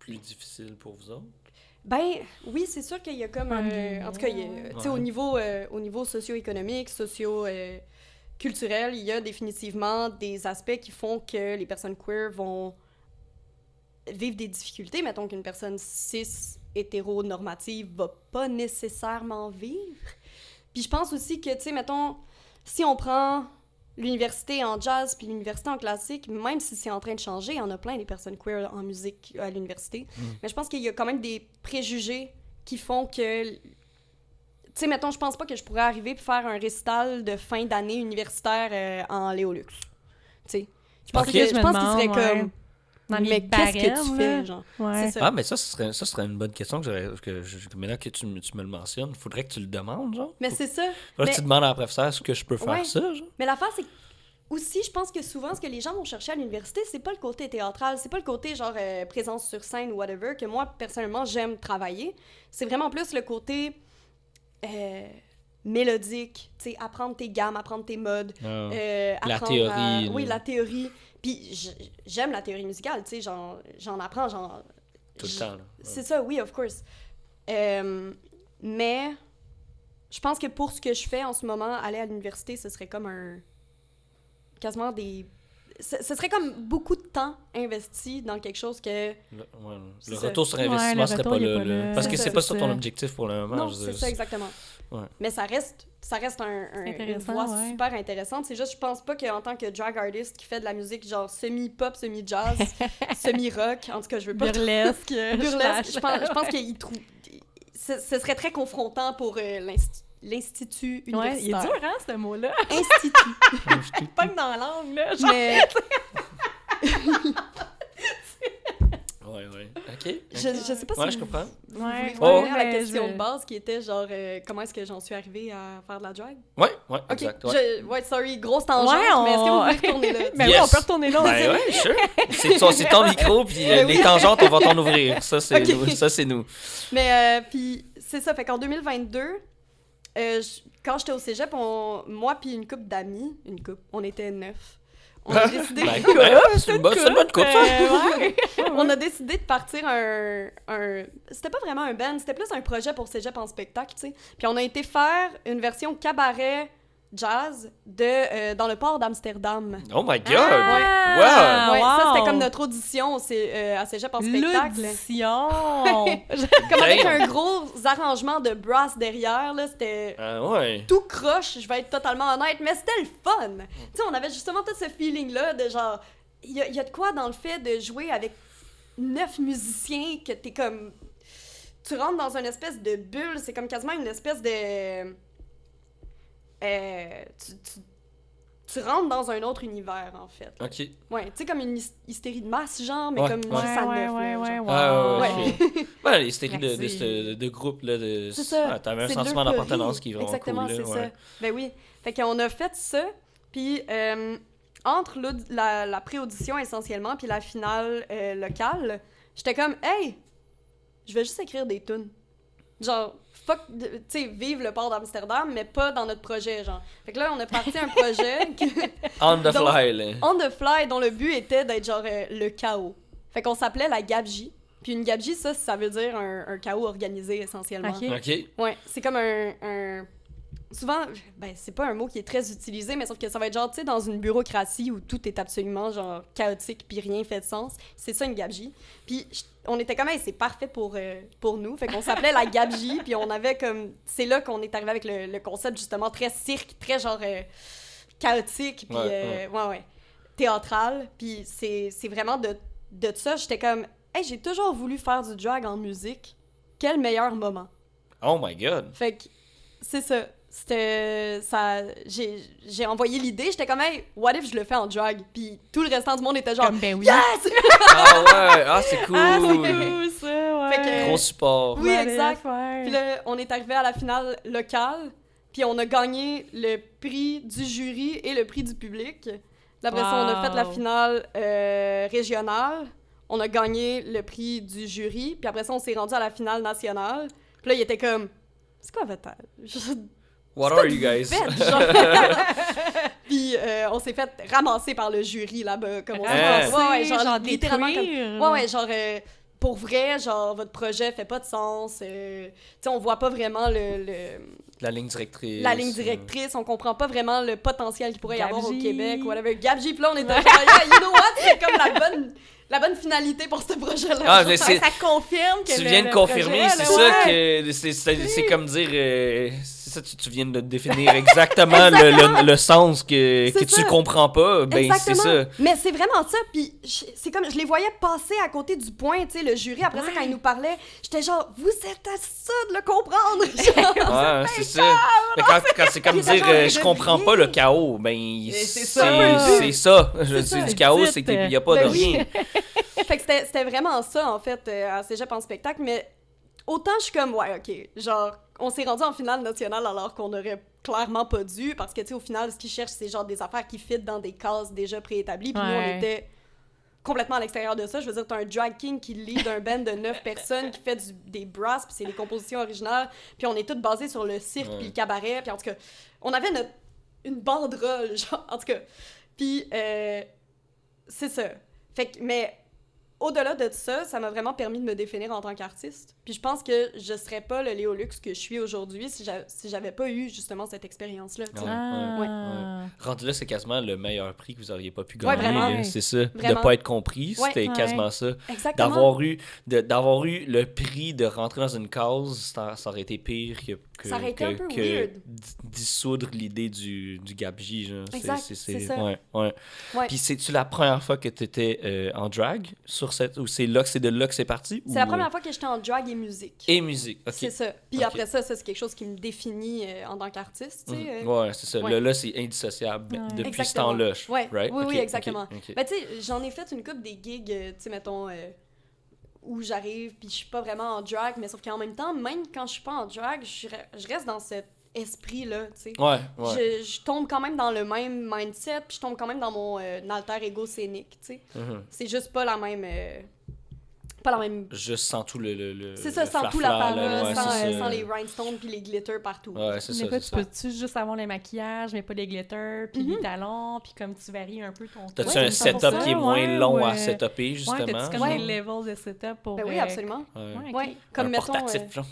Plus difficile pour vous autres? Ben, oui, c'est sûr qu'il y a comme... en tout cas, tu sais, au niveau socio-économique, socio-culturel, il y a définitivement des aspects qui font que les personnes queer vont vivre des difficultés. Mettons qu'une personne cis, hétéronormative, va pas nécessairement vivre. Puis je pense aussi que, tu sais, mettons, si on prend l'université en jazz puis l'université en classique, même si c'est en train de changer, il y en a plein des personnes queer en musique à l'université. Mais je pense qu'il y a quand même des préjugés qui font que... Tu sais, mettons, je pense pas que je pourrais arriver et faire un récital de fin d'année universitaire en Léolux. Tu sais. Je pense qu'il serait comme... Mais qu'est-ce que tu fais, genre? Ouais. C'est ça. Ah, mais ça serait une bonne question maintenant que tu me le mentionnes. Il faudrait que tu le demandes, genre. Mais c'est ça. Faudrait que tu demandes à la professeure est-ce que je peux faire ça, genre. Mais l'affaire, c'est aussi, je pense que souvent, ce que les gens vont chercher à l'université, c'est pas le côté théâtral, c'est pas le côté, genre, présence sur scène ou whatever, que moi, personnellement, j'aime travailler. C'est vraiment plus le côté mélodique, tu sais, apprendre tes gammes, apprendre tes modes. La théorie. Oui, la théorie. Puis j'aime la théorie musicale, tu sais, j'en apprends, genre... Tout le temps, là. Ouais. C'est ça, oui, of course. Mais je pense que pour ce que je fais en ce moment, aller à l'université, ce serait comme quasiment des... Ce serait comme beaucoup de temps investi dans quelque chose que... Le retour sur investissement serait pas là. Parce que c'est pas ça ton objectif pour le moment. Non, c'est ça, exactement. Ouais. Mais ça reste une voie super intéressante. C'est juste, je pense pas qu'en tant que drag artist qui fait de la musique genre semi-pop, semi-jazz, semi-rock, en tout cas, je veux pas... Burlesque. Je pense qu'il trouve... Ce serait très confrontant pour l'institut universitaire. Ouais, il est dur, hein, ce mot-là? Institut. Pas que dans la langue, là. Mais... Ouais. OK. Je sais pas si je comprends. vous voulez la question de base qui était genre comment est-ce que j'en suis arrivée à faire de la drag? Ouais, OK. exact. Sorry, grosse tangente, mais est-ce que vous voulez retourner là? Ben oui, on peut retourner là. Ben ouais, sure. C'est ton micro, puis les tangentes, on va t'en ouvrir. Ça, c'est nous. Ça, c'est nous. Mais puis c'est ça, fait qu'en 2022, quand j'étais au cégep, moi puis une couple d'amis, on était 9. On a décidé... c'est une bonne coupe, ça. On a décidé de partir c'était pas vraiment un band, c'était plus un projet pour Cégep en spectacle, tu sais. Puis on a été faire une version cabaret jazz dans le port d'Amsterdam. Oh my God! Ouais, ça, c'était comme notre audition à Cégep en spectacle. L'audition! Comme avec un gros arrangement de brass derrière, là, c'était tout croche, je vais être totalement honnête, mais c'était le fun! Tu sais, on avait justement tout ce feeling-là de genre... Il y a de quoi dans le fait de jouer avec 9 musiciens que t'es comme... Tu rentres dans une espèce de bulle, c'est comme quasiment une espèce de... tu rentres dans un autre univers, en fait. OK. Ouais, tu sais, comme une hystérie de masse, genre, mais comme juste à 9. Ouais, l'hystérie de groupe, là. C'est ça. T'avais un sentiment d'appartenance qui est vraiment exactement, cool. Exactement, c'est ça. Ben oui. Fait qu'on a fait ça, puis entre la pré-audition, essentiellement, puis la finale locale, j'étais comme, hey, je vais juste écrire des tunes. Genre, fuck, tu sais, vive le port d'Amsterdam, mais pas dans notre projet, genre. Fait que là, on a parti un projet... On the fly, là. On the fly, dont le but était d'être genre le chaos. Fait qu'on s'appelait la Gabji. Puis une Gabji, ça veut dire un chaos organisé, essentiellement. OK. Ouais, c'est comme un... Souvent, ben, c'est pas un mot qui est très utilisé, mais sauf que ça va être genre, tu sais, dans une bureaucratie où tout est absolument, genre, chaotique puis rien fait de sens. C'est ça, une Gabji. Puis on était comme, hey, c'est parfait pour nous. Fait qu'on s'appelait la Gabji, puis on avait comme... C'est là qu'on est arrivé avec le concept, justement, très cirque, très, genre, chaotique, puis, théâtral. Puis c'est vraiment de ça, j'étais comme, hey, j'ai toujours voulu faire du drag en musique. Quel meilleur moment. Oh my God. Fait que, c'est ça. C'était ça, j'ai envoyé l'idée, j'étais comme, hey, what if je le fais en drag? Puis tout le restant du monde était genre, comme, ben oui. yes! Ah ouais, c'est cool. Ah, c'est cool, ça, ouais. Fait que- Gros support. Oui, Ouais, exact. faire. Puis là, on est arrivé à la finale locale, puis on a gagné le prix du jury et le prix du public. Puis après ça, on a fait la Wow. finale régionale. On a gagné le prix du jury. Puis après ça, on s'est rendu à la finale nationale. Puis là, il était comme... C'est quoi votre âge? What are you guys? Bête, genre. Puis on s'est fait ramasser par le jury là-bas. Comme on s'est Hein? fait- ouais, ouais, genre, Genre littéralement comme... détruire. Ouais, ouais, genre, pour vrai, genre, votre projet fait pas de sens. Tu sais, on voit pas vraiment La ligne directrice. la ligne directrice, on comprend pas vraiment le potentiel qu'il pourrait y avoir au Gabji. Québec, whatever. Gabji, puis là, on était genre, yeah, you know what? C'est comme la bonne finalité pour ce projet-là. Ah, Genre, mais c'est- Ça confirme que Tu le- viens de le confirmer, projet, c'est là, ça ouais. que. C'est comme dire. C'est ça, tu viens de définir exactement le sens que C'est tu ça. comprends pas. Ben, c'est Exactement. ça. Mais c'est vraiment ça. Puis c'est comme, je les voyais passer à côté du point, tu sais, le jury. Après ça, quand ils nous parlaient, j'étais genre, vous êtes à ça de le comprendre. Genre, Ouais, c'est ça. Mais quand c'est comme Il était dire genre, je comprends devriez. pas le chaos, ben c'est ça. c'est ça. C'est ça. du chaos, C'est c'est qu'il y a pas Ben de oui. rien. Fait que c'était vraiment ça, en fait, à Cégep en spectacle. Mais autant je suis comme, ouais, OK, genre, on s'est rendu en finale nationale alors qu'on aurait clairement pas dû, parce que, tu sais, au final, ce qu'ils cherchent, c'est genre des affaires qui fit dans des cases déjà préétablies. Puis nous, on Ouais. était complètement à l'extérieur de ça. Je veux dire, t'as un drag king qui lead un band de 9 personnes, qui fait des brasses, puis c'est des compositions originales. Puis on est toutes basées sur le cirque, Ouais. puis le cabaret. Puis en tout cas, on avait une banderole, genre, en tout cas. Puis c'est ça. Fait que, mais au-delà de ça, ça m'a vraiment permis de me définir en tant qu'artiste. Puis je pense que je serais pas le Léo Luxe que je suis aujourd'hui si j'avais pas eu justement cette expérience-là. tu sais. Ouais. Ah. Rendu là, c'est quasiment le meilleur prix que vous auriez pas pu Ouais, gagner. vraiment. là, c'est ça. Vraiment. De pas être compris, Ouais. c'était Ouais. quasiment ça. Exactement. D'avoir eu le prix de rentrer dans une cause, ça aurait été pire que Ça aurait été un peu que weird. dissoudre l'idée du Gabji. Genre. Exact, c'est ça. Ouais, ouais. Ouais. Puis c'est-tu la première fois que tu étais en drag sur cette ou c'est de là que c'est parti C'est la première fois que j'étais en drag et musique. et musique. OK. C'est ça. Puis Ok. après ça, c'est quelque chose qui me définit en tant qu'artiste, tu sais. Mhm. Ouais, c'est ça. Ouais. Là, c'est indissociable Ouais. depuis ce Exactement. temps-là. Ouais. Right? Oui, Ok, oui, ok, exactement. ok. Ben, tu sais, j'en ai fait une couple des gigs, tu sais, mettons, où j'arrive, puis je suis pas vraiment en drag, mais sauf qu'en même temps, même quand je suis pas en drag, je reste dans cet esprit-là, tu sais. Ouais, ouais. Je tombe quand même dans le même mindset, puis je tombe quand même dans mon alter ego scénique, tu sais. Mhm. C'est juste pas la même... pas la même... Juste sans tout le C'est ça, le sans tout flafla, l'apparat, là, ouais, sans, c'est ça. sans les rhinestones puis les glitters partout. Ouais, c'est ça. Des fois, c'est tu ça. peux-tu juste avoir les maquillages, mais pas les glitters, puis les talons, puis comme tu varies un peu ton T'as-tu Ouais, un 100%, setup qui est moins ouais, long ouais. à setuper, Ouais, justement? t'as-tu comme Ouais. des levels de setup pour... Ben oui, absolument. Ouais. Ouais, ok. Ouais, comme un mettons... portatif, genre.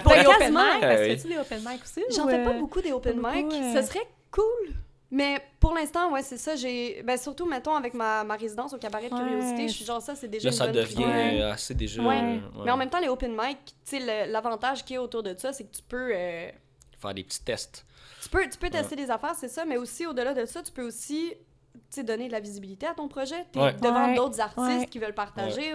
Pour les quasiment. open mic, Ouais, oui. fais-tu des open mic aussi? J'en ou, fais pas beaucoup des open pas mic. beaucoup, Ce serait cool. Mais pour l'instant, ouais, c'est ça. Ben, surtout, mettons, avec ma résidence au cabaret de Ouais. curiosité, je suis genre ça, c'est déjà Là, une ça bonne devient prière. assez déjà... Ouais. ouais. Mais en même temps, les open mic, tu sais, l'avantage qu'il y a autour de ça, c'est que tu peux Faire des petits tests. tu peux tester des affaires, c'est ça, mais aussi, au-delà de ça, tu peux aussi, tu sais, donner de la visibilité à ton projet. T'es Ouais. devant Ouais. d'autres artistes Ouais. qui veulent partager,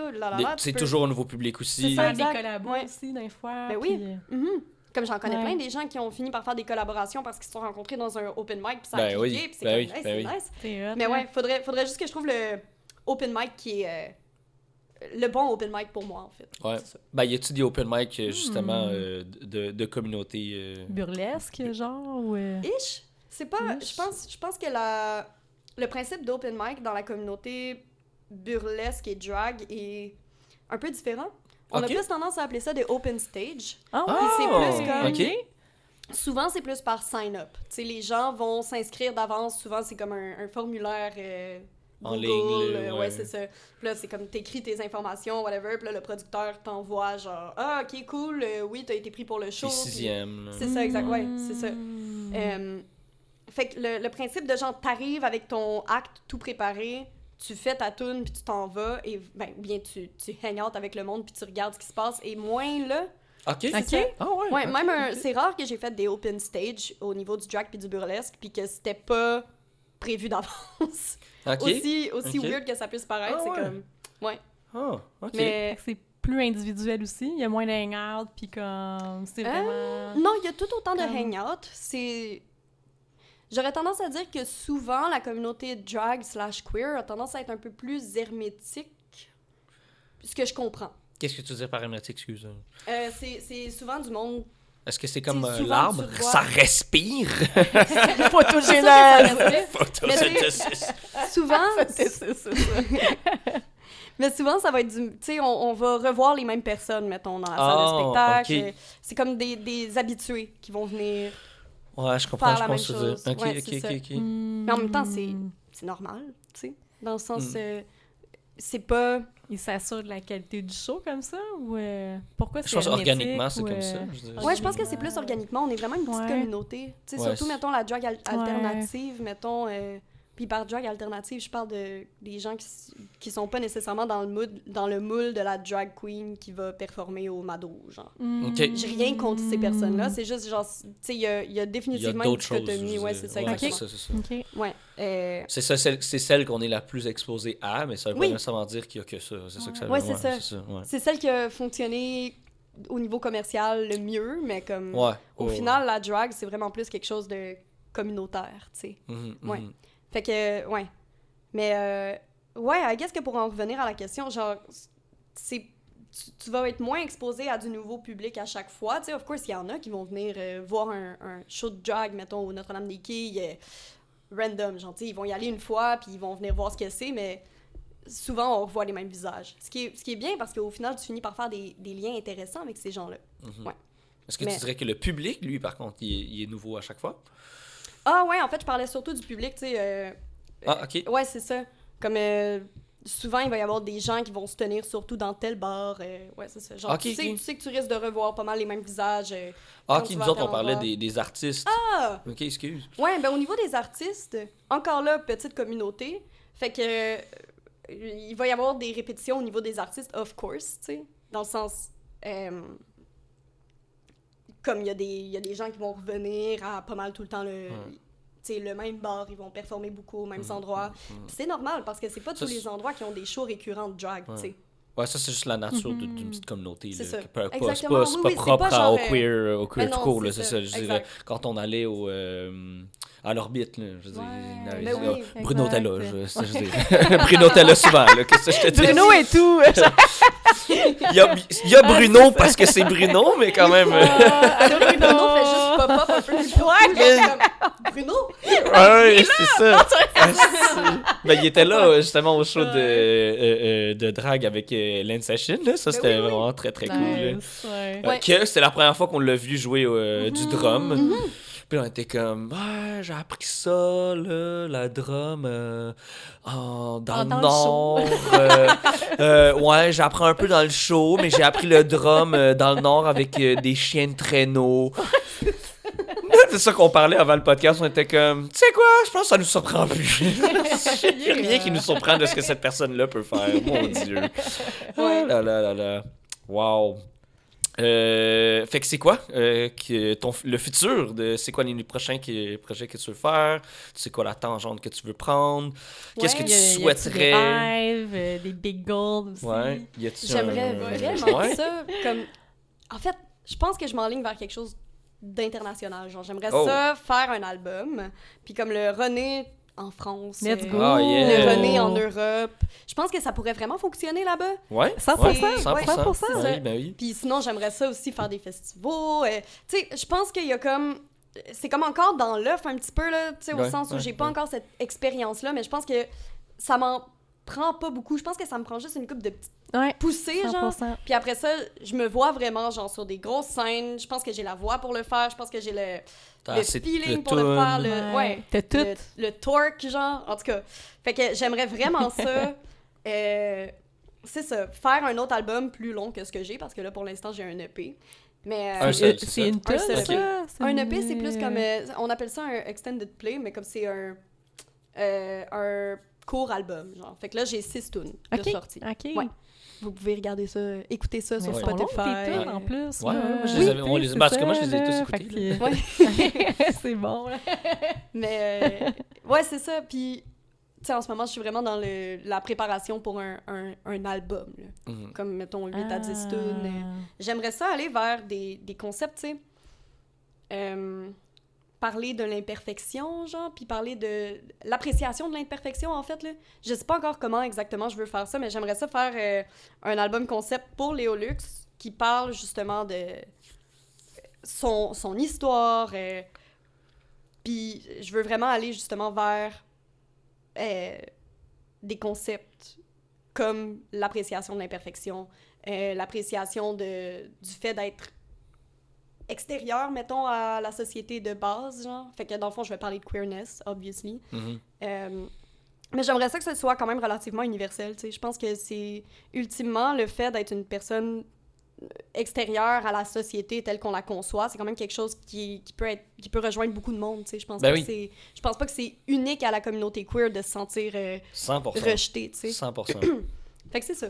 C'est toujours un nouveau public aussi. C'est ça. Faire des Exact. collabos Ouais. aussi, des fois. Ben oui. puis, Mhm. Comme j'en connais Ouais. plein des gens qui ont fini par faire des collaborations parce qu'ils se sont rencontrés dans un open mic, puis ça a Ben oui, cliqué, puis c'est ben comme, oui, hey, ben c'est oui. nice. c'est hot, Mais là. ouais, faudrait juste que je trouve le open mic qui est le bon open mic pour moi, en fait. Ouais. C'est ça. Ben, y a-tu des open mic, justement, de communauté... Burlesque, genre, ou... Ish, c'est pas... Ish. Je pense que le principe d'open mic dans la communauté burlesque et drag est un peu différent. On a Ok. plus tendance à appeler ça des open stage. Ah Puis ouais! c'est plus comme... OK. Souvent, c'est plus par sign-up. Tu sais, les gens vont s'inscrire d'avance. Souvent, c'est comme un formulaire En Google. ligne, là, ouais, ouais. c'est ça. Puis là, c'est comme t'écris tes informations, whatever. Puis là, le producteur t'envoie genre « Ah, OK, cool. Oui, t'as été pris pour le show. » Puis puis- sixième. là. C'est ça, exact. Ouais, c'est ça. Hmm. Fait que le principe de genre, t'arrives avec ton acte tout préparé, tu fais ta tune puis tu t'en vas, et ben, ou bien tu hang out avec le monde puis tu regardes ce qui se passe, et moins là... OK. OK. ça. Ah ouais. Ouais, même c'est rare que j'ai fait des open stage au niveau du drag puis du burlesque, puis que c'était pas prévu d'avance. OK. Aussi Ok. weird que ça puisse paraître, Ah c'est ouais. comme... Ouais. Ah, OK. Mais... Fait que c'est plus individuel aussi, il y a moins de hang-out, puis comme, c'est vraiment... Non, il y a tout autant de Comme- hang-out. C'est... J'aurais tendance à dire que souvent, la communauté drag / queer a tendance à être un peu plus hermétique, ce que je comprends. Qu'est-ce que tu veux dire par hypnotique, excuse? C'est souvent du monde... Est-ce que c'est comme C'est souvent, l'arbre? tu vois- Ça respire? Photogénèse! Photosynthesis. Souvent... C'est ça. Mais souvent, ça va être du... Tu sais, on va revoir les mêmes personnes, mettons, dans la salle de spectacle. ok. C'est comme des habitués qui vont venir. Ouais, je comprends, Faire je la pense même que chose. tu veux dire. Ok, Ouais, c'est ça. ok. Mais en même temps, c'est normal, tu sais. Dans le sens... c'est pas... Il s'assure de la qualité du show comme ça? Ou pourquoi c'est Je pense hermétique, organiquement, c'est ou, comme ça. Je dirais. Ouais, je pense que c'est plus organiquement. On est vraiment une petite Ouais. communauté. Tu sais, Ouais, surtout, c'est- mettons, la drag alternative, mettons... Puis par drag alternative, je parle des gens qui sont pas nécessairement dans le moule de la drag queen qui va performer au Mado, genre. Ok. J'ai rien contre ces personnes-là, c'est juste, genre, tu sais, il y a Il y a définitivement une d'autres choses. dichotomie. je Ouais, veux c'est dire. ça, Ouais, exactement. c'est ça. OK. Ouais. C'est ça, c'est celle qu'on est la plus exposée à, mais ça veut Oui. pas nécessairement dire qu'il y a que ça. C'est ça que ça veut Ouais, dire. c'est ça. Ouais. C'est celle qui a fonctionné au niveau commercial le mieux, mais comme, Ouais. au Ouais. final, la drag, c'est vraiment plus quelque chose de communautaire, tu sais. Ouais. Fait que, ouais. Mais, ouais, I guess que pour en revenir à la question, genre, tu vas être moins exposé à du nouveau public à chaque fois. Tu sais, of course, il y en a qui vont venir voir un show de drag, mettons, au Notre-Dame-des-Quilles, random, genre, tu sais, ils vont y aller une fois, puis ils vont venir voir ce que c'est, mais souvent, on revoit les mêmes visages. Ce qui est bien, parce qu'au final, tu finis par faire des liens intéressants avec ces gens-là. Ouais. Est-ce que Mais- tu dirais que le public, lui, par contre, il est nouveau à chaque fois? Ah ouais, en fait, je parlais surtout du public, tu sais. Ah, ok. Ouais, c'est ça. Comme souvent, il va y avoir des gens qui vont se tenir surtout dans tel bar. Ouais, c'est ça. Genre, Ok, tu sais, ok. tu sais que tu risques de revoir pas mal les mêmes visages. Ah, quand ok, tu nous vas à autres, on tel parlait endroit. des artistes. Ah! Ok, excuse. Ouais, ben au niveau des artistes, encore là, petite communauté. Fait que il va y avoir des répétitions au niveau des artistes, of course, tu sais. Dans le sens... comme il y a des gens qui vont revenir à pas mal tout le temps tu sais, le même bar, ils vont performer beaucoup aux mêmes endroits. Puis c'est normal, parce que c'est pas Ça, tous les endroits qui ont des shows récurrents de drag, tu sais. Ouais, ça, c'est juste la nature d'une petite communauté. C'est là, ça. qui peut- Exactement. C'est Oui, pas oui, c'est propre pas genre, au queer mais to non, court, là, c'est c'est ça, ça. Je dirais, exact. quand on allait à l'orbite, là, je veux dire, Ouais, ben oui, Bruno exact. était là, je veux dire. Bruno était là souvent, là, qu'est-ce que je te dis? Bruno et tout! Il y a Bruno parce que c'est Bruno, mais quand même... Bruno fait juste pop-up un peu plus fort, genre comme Bruno! Ouais, c'est ça. Ah, ben, il était là, justement, au show de drague avec Lane Session, là. Ça, c'était oui, oui. vraiment très, très cool, là. Nice, ouais. Ouais. Que c'était la première fois qu'on l'a vu jouer du drum. Puis là, on était comme, ouais, j'ai appris ça, là, la drum, dans le le nord. Ouais, j'apprends un peu dans le show, mais j'ai appris le drum dans le nord avec des chiens de traîneau. C'est ça qu'on parlait avant le podcast. On était comme, tu sais quoi, je pense que ça nous surprend plus. Il n'y a rien qui nous surprend de ce que cette personne-là peut faire. Mon Dieu. Ah là là là là. Wow. Fait que c'est quoi le futur de c'est quoi les prochains projets que tu veux faire, c'est quoi la tangente que tu veux prendre, qu'est-ce que Ouais, tu Y a-tu souhaiterais des rêves, des big goals aussi? ouais, y a-tu J'aimerais un- vraiment ouais? ça comme... En fait, je pense que je m'enligne vers quelque chose d'international. Genre, j'aimerais Oh. ça faire un album, puis comme le runner en France, Let's go! Ah, yeah. le runner en Europe. Je pense que ça pourrait vraiment fonctionner là-bas. Ouais, 100%, ouais, 100%, c'est c'est ça. ça. Oui, ben oui. Puis sinon, j'aimerais ça aussi faire des festivals. Tu sais, je pense qu'il y a comme... C'est comme encore dans l'œuf un petit peu, là, tu sais, au Ouais, sens où ouais, j'ai pas ouais. encore cette expérience-là, mais je pense que ça m'en prend pas beaucoup. Je pense que ça me prend juste une couple de petites Ouais, poussées, genre. 100%. Puis après ça, je me vois vraiment, genre, sur des grosses scènes. Je pense que j'ai la voix pour le faire. Je pense que j'ai T'as le assez de feeling pour le tunes. faire. Ouais. T'as tout. Le torque, genre. En tout cas. Fait que j'aimerais vraiment ça. C'est ça. Faire un autre album plus long que ce que j'ai, parce que là, pour l'instant, j'ai un EP. Mais... Un seul, c'est C'est ça? une Un tune, seul ça? EP. C'est un une- EP, c'est plus comme... on appelle ça un extended play, mais comme c'est un court album, genre. Fait que là, j'ai 6 tunes de OK, sortie. OK. Ouais. Vous pouvez regarder ça, écouter ça sur Mais sont longues, Spotify. tes tunes, en plus. Ouais, là. ouais, moi, je les Oui, avais- on les- parce que moi, je les ai tous ça, écoutés, fait que- Ouais. c'est bon. là. Mais ouais, c'est ça. Puis, tu sais, en ce moment, je suis vraiment dans la préparation pour un album. Là. Mhm. Comme, mettons, 8 à 10 Ah. tunes. J'aimerais ça aller vers des concepts, tu sais. parler de l'imperfection, genre, puis parler de l'appréciation de l'imperfection, en fait, là. Je sais pas encore comment exactement je veux faire ça, mais j'aimerais ça faire un album concept pour Léo Lux qui parle justement de son histoire, puis je veux vraiment aller justement vers des concepts comme l'appréciation de l'imperfection, l'appréciation du fait d'être extérieur, mettons, à la société de base, genre. Fait que dans le fond, je vais parler de queerness, obviously. Mais j'aimerais ça que ce soit quand même relativement universel, tu sais. Je pense que c'est ultimement le fait d'être une personne extérieure à la société telle qu'on la conçoit, c'est quand même quelque chose qui peut rejoindre beaucoup de monde, tu sais. Je pense pas que c'est unique à la communauté queer de se sentir 100%. rejeté, tu sais. 100%. Fait que c'est ça.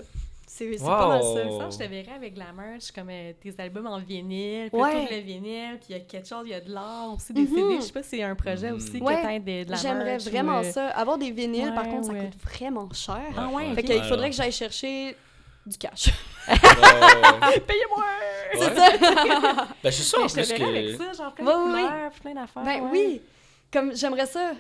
C'est Wow. pas mal ça. Ça, je te verrais avec la merch, comme tes albums en vinyle, puis Ouais. tout le vinyle, puis il y a quelque chose, il y a de l'art aussi, des CD. Je sais pas si c'est un projet aussi Ouais. que t'aies de la J'aimerais merch. vraiment ou, ça. Avoir des vinyles, par ouais, contre, ça ouais. coûte vraiment cher. Ah ouais, Fait ok. qu'il faudrait que j'aille chercher du cash. Payez-moi! C'est ça! Ben, je suis sûr en Mais je te plus verrais avec que... ça, genre plein Ouais, de ouais. couleurs, plein d'affaires. Ben ouais. oui! Comme, j'aimerais ça.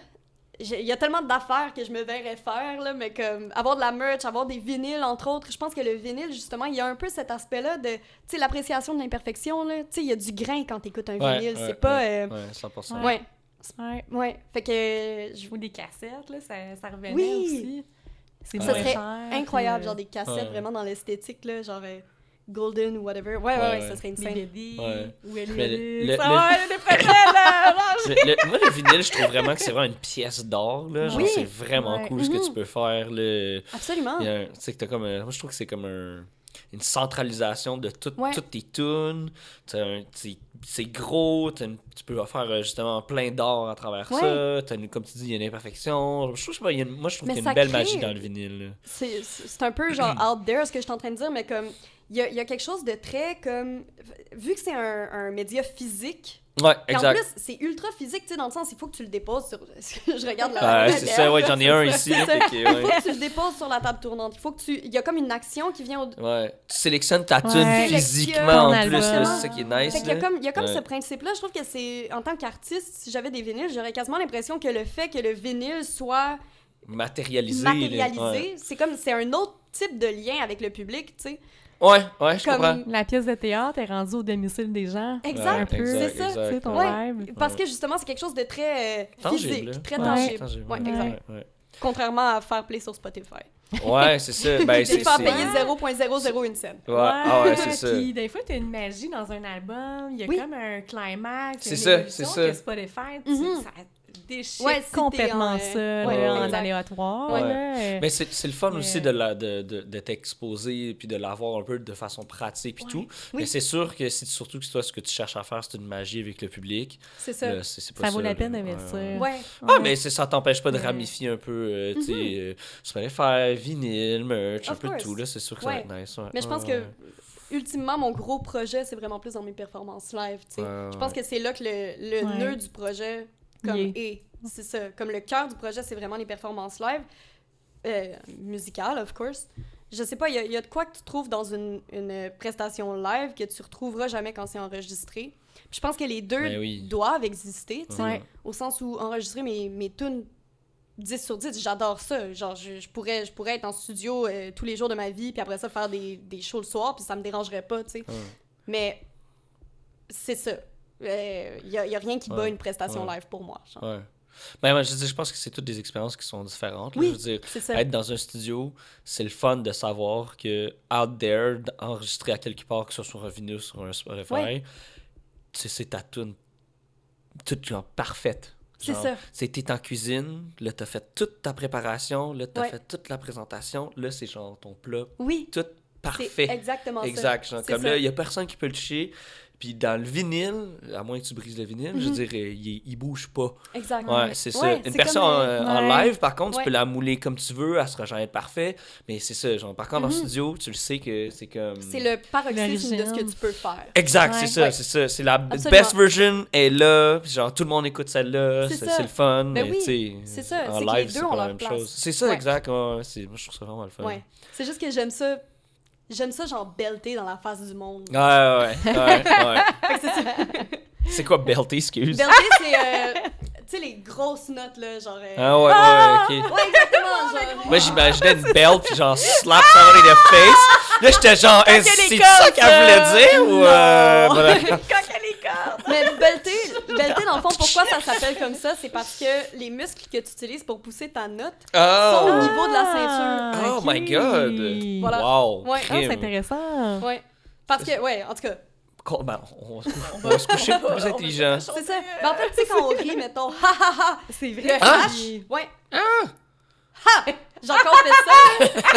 Il y a tellement d'affaires que je me verrais faire, là, mais comme, avoir de la merch, avoir des vinyles, entre autres. Je pense que le vinyle, justement, il y a un peu cet aspect-là de, tu sais, l'appréciation de l'imperfection, là. Tu sais, il y a du grain quand t'écoutes un vinyle. Ouais, C'est pas... Ouais, 100%. Ouais. Ouais. Ouais. Fait que... Ou des cassettes, là, ça revenait Oui. aussi. C'est Ça moins serait cher, incroyable, puis, genre des cassettes Ouais. vraiment dans l'esthétique, là, genre Golden ou whatever. Ouais, Ouais. ça serait une des scène. BD, Ouais. ou elle Mais le- ça le- va, des projets, là! Moi, le vinyle, je trouve vraiment que c'est vraiment une pièce d'or. Là. Genre, Oui. c'est vraiment Ouais. cool ce que tu peux faire. Là. Absolument. Il y a tu sais, que t'as comme moi, je trouve que c'est comme une centralisation de Ouais. toutes tes tunes. C'est gros. Tu peux faire justement plein d'art à travers ça. Comme tu dis, il y a une imperfection. Je trouve, je sais pas, moi, je trouve Mais qu'il y ça a une belle crée- magie dans le vinyle. Là. C'est un peu genre out there ce que je suis en train de dire, mais comme il y a quelque chose de très comme vu que c'est un média physique. Ouais, Et en exact. plus, c'est ultra physique, tu sais, dans le sens, il faut que tu le déposes sur... je regarde la... Ouais, c'est ça, ouais, j'en ai un ici. Là, fait que, Il faut ouais. que tu le déposes sur la table tournante. Il faut que tu... Il y a comme une action qui vient au... Ouais. Tu sélectionnes ta tune Ouais. physiquement en Sélectionne plus, ton là, album. c'est ça qui est nice. Fait qu'il y a là. comme Ouais. ce principe-là, je trouve que c'est... En tant qu'artiste, si j'avais des vinyles, j'aurais quasiment l'impression que le fait que le vinyle soit Matérialisé. là. matérialisé, c'est un autre type de lien avec le public, tu sais. Ouais, je Comme- comprends. La pièce de théâtre est rendue au domicile des gens. Exact, Un peu, c'est ça. tu sais, ton Ouais. vibe. Parce que justement, c'est quelque chose de très Tangible, physique, là. très Ouais. tangible. Ouais, ouais. exact. Ouais. Contrairement à faire play sur Spotify. Ouais, c'est ça. Ben, Des c'est fois, c'est- payer 0,001 cent. Ouais, ah ouais, c'est ça. Puis des fois, t'as une magie dans un album, il y a Oui. comme un climax, C'est une ça, évolution c'est ça. que Spotify, Mhm. ça déchire Ouais, si t'es complètement en, ça ouais, là, en exact. aléatoire. Ouais. là. Mais c'est le fun Mais- aussi de t'exposer puis de l'avoir un peu de façon pratique puis tout. Oui. Mais c'est sûr que surtout que toi, ce que tu cherches à faire, c'est une magie avec le public. C'est ça. Là, c'est pas Ça vaut la là. peine Ouais, d'investir. ouais. Ouais. Ah, mais ça t'empêche pas de Ouais. ramifier un peu, tu sais, tu peux aller faire vinyle, merch, un Of peu de course. tout, là, c'est sûr que Ouais. ça va être nice. Ouais. Mais je pense Ouais, que, ultimement, mon gros projet, c'est vraiment plus dans mes performances live, tu sais. Ouais, Je pense ouais. que c'est là que le Ouais. nœud du projet, comme, Il est. C'est ça. Comme le cœur du projet, c'est vraiment les performances live. Musicales, of course. Je sais pas, il y a de quoi que tu trouves dans une prestation live que tu retrouveras jamais quand c'est enregistré. Puis je pense que les deux Ben oui. doivent exister, tu sais. Ouais. Au sens où enregistrer mes tunes 10 sur 10, j'adore ça. Genre, je pourrais être en studio tous les jours de ma vie, puis après ça, faire des shows le soir, puis ça me dérangerait pas, tu sais. Ouais. Mais c'est ça. Il y a rien qui bat Ouais. une prestation Ouais. live pour moi. Genre. Ouais. Ben, moi, je pense que c'est toutes des expériences qui sont différentes. là. Oui, Je veux dire, c'est ça. être dans un studio, c'est le fun de savoir que out there, enregistré à quelque part, que ce soit sur un vinyle, sur un Spotify, Ouais. c'est ta tune toute genre parfaite. C'est Genre, ça. t'es en cuisine, là t'as fait toute ta préparation, là t'as Ouais. fait toute la présentation, là c'est genre ton plat, Oui, tout c'est parfait. exactement Exact. ça. Genre, C'est comme ça. là, il y a personne qui peut le toucher. Puis dans le vinyle, à moins que tu brises le vinyle, je Mhm. veux dire, il bouge pas. Exact. Ouais, c'est ça. Ouais, Une c'est personne comme, en ouais. live, par contre, Ouais. tu peux la mouler comme tu veux, elle sera jamais parfaite. Mais c'est ça, genre, par contre, en Mhm. studio, tu le sais que c'est comme. C'est le paroxysme de ce que L'origine. tu peux faire. Exact, Ouais. c'est ça, Ouais. c'est ça. C'est la Absolument. best version est là, puis genre, tout le monde écoute celle-là, C'est c'est ça. c'est le fun. Ben mais oui, tu sais, c'est ça, en c'est que les live, deux c'est ont pas leur la même place. chose. C'est ça, Ouais. exact. Ouais, moi, je trouve ça vraiment le fun. Ouais. C'est juste que j'aime ça. J'aime ça, genre, belter dans la face du monde. Ouais. Fait que c'est ça. C'est quoi belter, excuse? Belter, c'est, tu sais, les grosses notes, là, genre... Ah ouais, ok. Ouais, exactement, genre... Moi, j'imaginais une belt, puis genre, slap somebody in the face. Là, j'étais genre, c'est ça qu'elle voulait dire, ou... voilà. Quand elle est cordes! Mais belter, dans le fond, pourquoi ça s'appelle comme ça? C'est parce que les muscles que tu utilises pour pousser ta note sont au Oh! niveau de la ceinture. Oh my god! Voilà. Wow! Ouais. Ah, crime. c'est intéressant. Ouais. Parce que, ouais, en tout cas, Ben, on va se coucher plus intelligent. c'est ça. Ben, en fait, tu sais, quand on rit, mettons, ha ha ha, C'est le vrai. H, ouais. Ha! J'ai encore fait ça.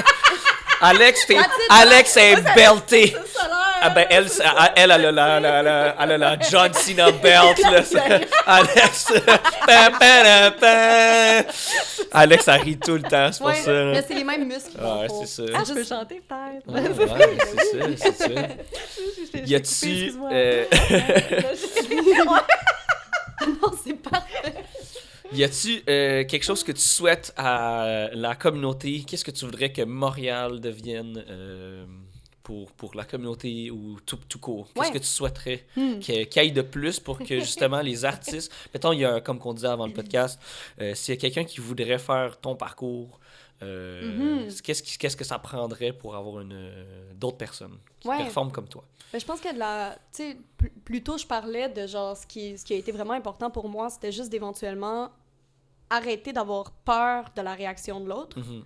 Alex est belté! Ça a l'air. Ah ben, elle a la John Cena belt, là. Alex... Alex, elle rit tout le temps, c'est pour Ouais, ça. là. mais c'est les mêmes muscles. dans le Ouais, fond. c'est ça. Ah, je peux chanter peut-être. Ouais, c'est ça. Y a-tu... Non, c'est parfait. Y a-tu quelque chose que tu souhaites à la communauté? Qu'est-ce que tu voudrais que Montréal devienne pour la communauté ou tout court? Qu'est-ce Ouais. que tu souhaiterais qu'il y ait de plus pour que justement les artistes... Mettons, il y a, comme qu'on disait avant le podcast, s'il y a quelqu'un qui voudrait faire ton parcours, qu'est-ce que ça prendrait pour avoir d'autres personnes qui Ouais. performent comme toi? Ben, je pense que tu sais, plus tôt je parlais de genre ce qui a été vraiment important pour moi, c'était juste d'éventuellement arrêter d'avoir peur de la réaction de l'autre. Mhm.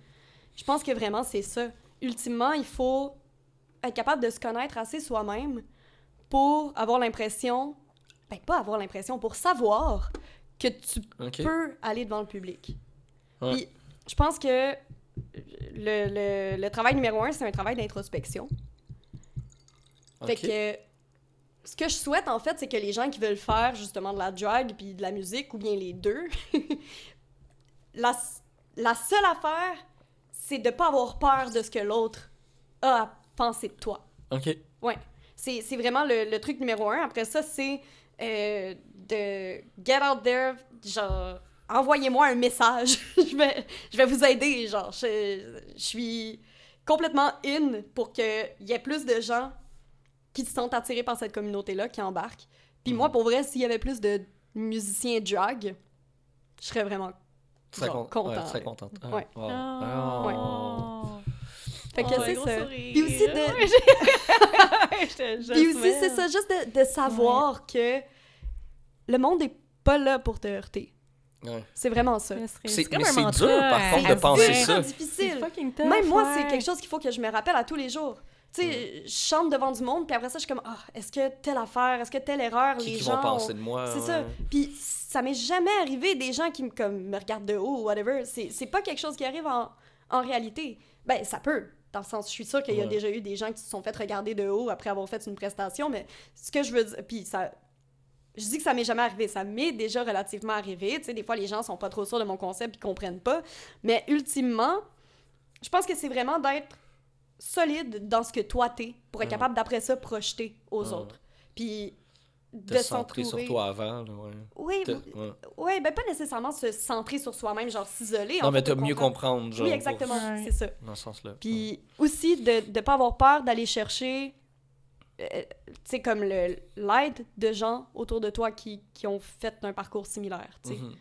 Je pense que vraiment c'est ça. Ultimement, il faut être capable de se connaître assez soi-même pour avoir l'impression, ben pas avoir l'impression, pour savoir que tu OK. peux aller devant le public. Ouais. Puis je pense que le travail numéro 1, c'est un travail d'introspection. Fait OK. que ce que je souhaite, en fait, c'est que les gens qui veulent faire justement de la drag puis de la musique, ou bien les deux, la seule affaire, c'est de pas avoir peur de ce que l'autre a à penser de toi. OK. Ouais. C'est vraiment le truc numéro 1. Après ça, c'est de get out there, genre, envoyez-moi un message. je vais vous aider, genre, je suis complètement in pour qu'il y ait plus de gens qui se sont attirés par cette communauté-là, qui embarquent. Puis moi, pour vrai, s'il y avait plus de musiciens drag, je serais vraiment content. Ouais, très contente. Ah, Ouais. wow. Oh. Fait que Oh, c'est gros ça. sourire. Puis aussi, Puis aussi, c'est ça, juste de savoir que le monde n'est pas là pour te heurter. Ouais. C'est vraiment ça. C'est- comme mais un c'est mantra dur, par à- contre, à de se penser dire. ça. C'est C'est difficile. fucking tough. Même moi, ouais. c'est quelque chose qu'il faut que je me rappelle à tous les jours. Tu sais, je chante devant du monde, puis après ça, je suis comme, est-ce que telle affaire, est-ce que telle erreur, Qui les vont gens... penser de moi? C'est ouais. ça. Puis ça m'est jamais arrivé des gens qui me regardent de haut ou whatever. C'est pas quelque chose qui arrive en réalité. Ben, ça peut. Dans le sens, je suis sûre qu'il y a Ouais. déjà eu des gens qui se sont fait regarder de haut après avoir fait une prestation, mais ce que je veux dire... Puis ça... Je dis que ça m'est jamais arrivé. Ça m'est déjà relativement arrivé. Tu sais, des fois, les gens sont pas trop sûrs de mon concept et comprennent pas. Mais ultimement, je pense que c'est vraiment d'être solide dans ce que toi t'es pour être capable d'après ça projeter aux autres. Puis De se centrer sur toi avant. Là, ouais. Oui, Ouais. ouais, ben pas nécessairement se centrer sur soi-même, genre s'isoler. Non, en mais fait, t'as au mieux contraire. comprendre. Genre, Oui, exactement, Ouais. c'est ça. Dans ce sens-là. Puis aussi, de pas avoir peur d'aller chercher, tu sais, comme l'aide de gens autour de toi qui ont fait un parcours similaire, tu sais. Mhm.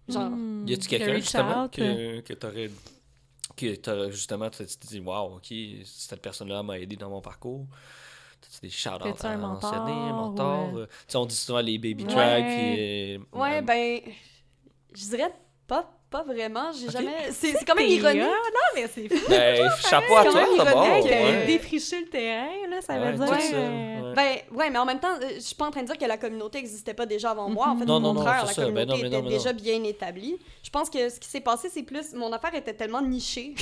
Genre, Y a-tu quelqu'un, reach justement, out. que t'aurais... Que t'aurais, justement, tu te dis, wow, OK, cette personne-là m'a aidé dans mon parcours. T'as-tu des shout-outs T'as-tu à un mentor, mentionner, mentor? ouais. Tu sais, on dit souvent les baby Ouais. drag, puis... ouais, ben, je dirais pas vraiment. J'ai Ok. jamais... C'est quand même ironique. Non, mais c'est fou. Ben, chapeau à C'est quand toi, même d'abord. ironique, ouais. Défricher le terrain, là, ça Ouais, veut tout dire... ça, euh, ouais. Ben, ouais, mais en même temps, je suis pas en train de dire que la communauté n'existait pas déjà avant moi. En fait, Non, au non, non, contraire, c'est la ça. Ben communauté non, mais non, était mais déjà non. bien établie. Je pense que ce qui s'est passé, c'est plus... Mon affaire était tellement nichée.